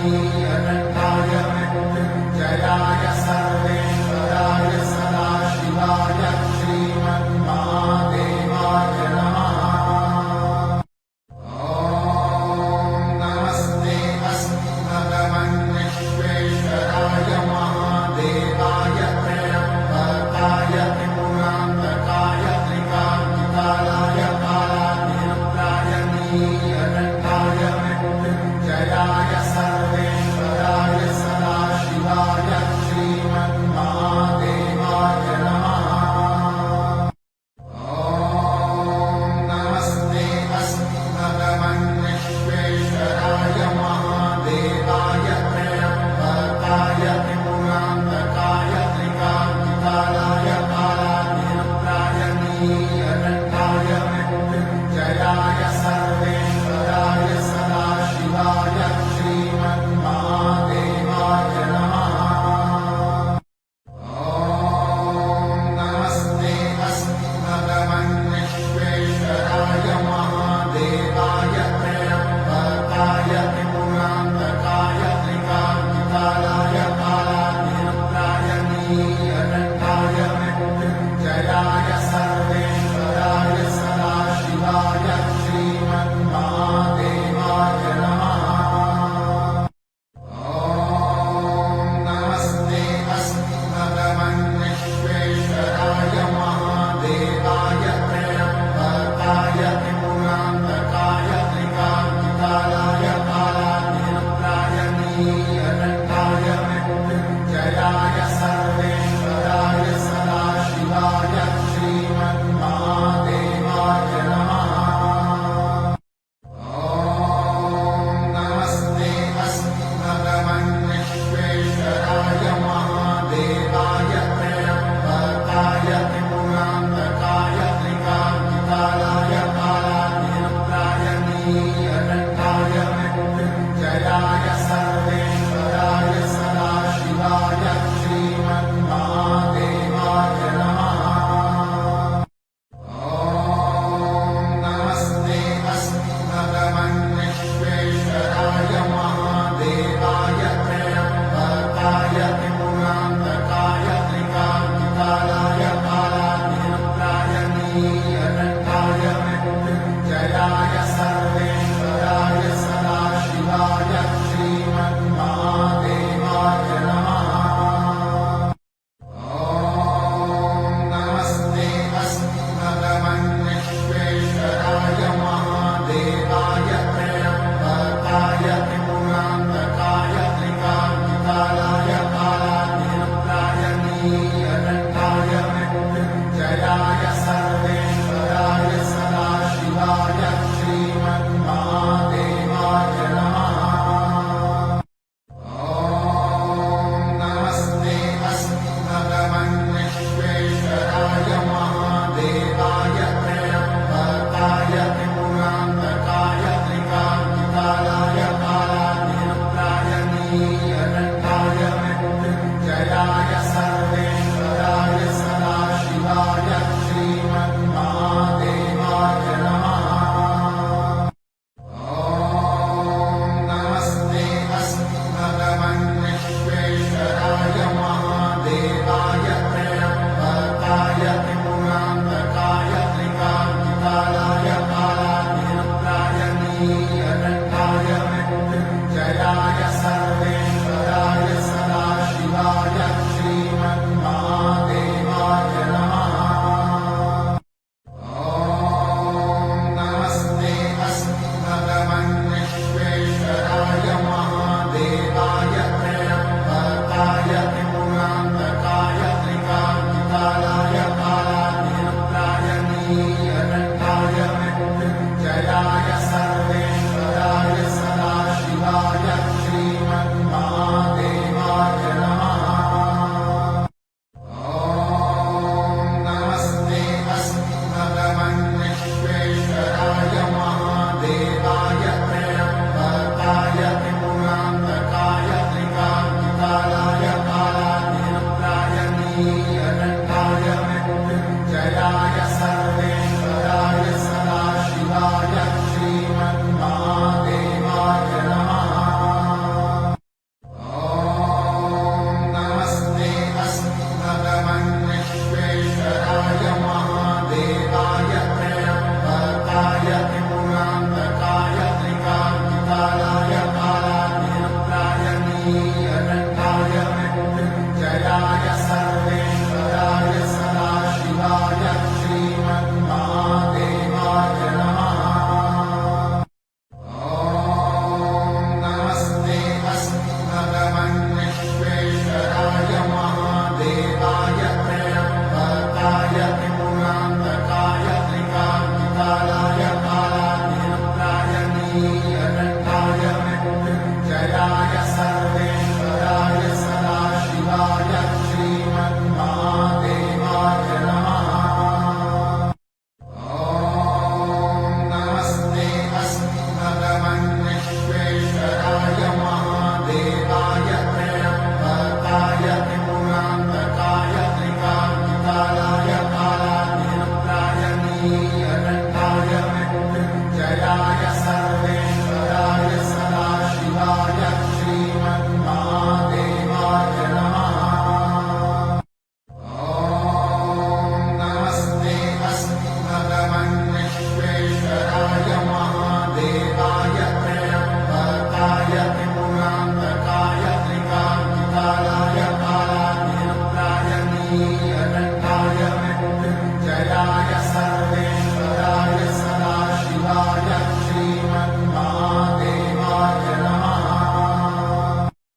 नीलकण्ठाय मृत्युञ्जयाय सर्वेश्वराय सदाशिवाय श्रीमन्महादेवाय नमः। ॐ नमस्ते अस्मि भगवन् विश्वेश्वराय महादेवाय त्र्यम्बकाय त्रिपुरान्तकाय त्रिकाग्निकालाय कालाग्निरुद्राय नीलकण्ठाय मृत्युञ्जयाय सर्वेश्वराय सदाशिवाय श्रीमन्महादेवाय नमः। ॐ नमस्ते अस्मि भगवन् विश्वेश्वराय महादेवाय त्र्यम्बकाय त्रिपुरान्तकाय त्रिकाग्निकालाय कालाग्निरुद्राय नीलकण्ठाय मृत्युञ्जयाय सर्वेश्वराय सदाशिवाय श्रीमन्महादेवाय नमः। ॐ नमस्ते अस्मि भगवन् विश्वेश्वराय महादेवाय त्र्यम्बकाय त्रिपुरान्तकाय त्रिकाग्निकालाय कालाग्निरुद्राय नीलकण्ठाय मृत्युञ्जयाय सर्वेश्वराय सदाशिवाय श्रीमन्महादेवाय नमः। ॐ नमस्ते अस्मि भगवन् विश्वेश्वराय महादेवाय त्र्यम्बकाय त्रिपुरान्तकाय त्रिकाग्निकालाय कालाग्निरुद्राय नीलकण्ठाय मृत्युञ्जयाय सर्वेश्वराय सदाशिवाय श्रीमन्महादेवाय नमः। ॐ नमस्ते अस्मि भगवन् विश्वेश्वराय महादेवाय त्र्यम्बकाय त्रिपुरान्तकाय त्रिकाग्निकालाय कालाग्निरुद्राय नीलकण्ठाय मृत्युञ्जयाय सर्वेश्वराय सदाशिवाय श्रीमन्महादेवाय नमः। ॐ नमस्ते अस्मि भगवन् विश्वेश्वराय महादेवाय त्र्यम्बकाय त्रिपुरान्तकाय त्रिकाग्निकालाय कालाग्निरुद्राय नीलकण्ठाय मृत्युञ्जयाय सर्वेश्वराय सदाशिवाय श्रीमन्महादेवाय नमः। ॐ नमस्ते अस्मि भगवन् विश्वेश्वराय महादेवाय त्र्यम्बकाय त्रिपुरान्तकाय त्रिकाग्निकालाय कालाग्निरुद्राय नीलकण्ठाय मृत्युञ्जयाय सर्वेश्वराय सदाशिवाय श्रीमन्महादेवाय नमः। ॐ नमस्ते अस्मि भगवन् विश्वेश्वराय महादेवाय त्र्यम्बकाय त्रिपुरान्तकाय त्रिकाग्निकालाय कालाग्निरुद्राय नीलकण्ठाय मृत्युञ्जयाय सर्वेश्वराय सदाशिवाय श्रीमन्महादेवाय नमः। ॐ नमस्ते अस्मि भगवन् विश्वेश्वराय महादेवाय त्र्यम्बकाय त्रिपुरान्तकाय त्रिकाग्निकालाय कालाग्निरुद्राय नीलकण्ठाय मृत्युञ्जयाय सर्वेश्वराय सदाशिवाय श्रीमन्महादेवाय नमः। ॐ नमस्ते अस्मि भगवन् विश्वेश्वराय महादेवाय त्र्यम्बकाय त्रिपुरान्तकाय त्रिकाग्निकालाय कालाग्निरुद्राय नीलकण्ठाय मृत्युञ्जयाय सर्वेश्वराय सदाशिवाय श्रीमन्महादेवाय नमः। ॐ नमस्ते अस्मि भगवन् विश्वेश्वराय महादेवाय त्र्यम्बकाय त्रिपुरान्तकाय त्रिकाग्निकालाय कालाग्निरुद्राय नीलकण्ठाय मृत्युञ्जयाय सर्वेश्वराय सदाशिवाय। ว शिवाय श्रीमन्महादेवाय नमः। ॐ नमस्ते अस्मि भगवन् विश्वेश्वराय महादेवाय त्र्यम्बकाय त्रिपुरान्तकाय त्रिकाग्निकालाय कालाग्निरुद्राय नीलकण्ठाय मृत्युञ्जयाय सर्वेश्वराय सदाशिवाय श्रीमन्महादेवाय नमः। नीलकण्ठाय मृत्युञ्जयाय सर्वेश्वराय सदाशिवाय श्रीमन्महादेवाय नमः। ॐ नमस्ते अस्मि भगवन् विश्वेश्वराय महादेवाय त्र्यम्बकाय त्रिपुरान्तकाय त्रिकाग्निकालाय कालाग्निरुद्राय नीलकण्ठाय मृत्युञ्जयाय सर्वेश्वराय सदाशिवाय श्रीमन्महादेवाय नमः। ॐ नमस्ते अस्मि भगवन् विश्वेश्वराय महादेवाय त्र्यम्बकाय त्रिपुरान्तकाय त्रिकाग्निकालाय कालाग्निरुद्राय नीलकण्ठाय मृत्युञ्जयाय सर्वेश्वराय सदाशिवाय श्रीमन्महादेवाय नमः। ॐ नमस्ते अस्मि भगवन् विश्वेश्वराय महादेवाय त्र्यम्बकाय त्रिपुरान्तकाय त्रिकाग्निकालाय कालाग्निरुद्राय नीलकण्ठाय मृत्युञ्जयाय सर्वेश्वराय सदाशिवाय श्रीमन्महादेवाय नमः। ॐ नमस्ते अस्मि भगवन् विश्वेश्वराय महादेवाय त्र्यम्बकाय त्रिपुरान्तकाय त्रिकाग्निकालाय कालाग्निरुद्राय नीलकण्ठाय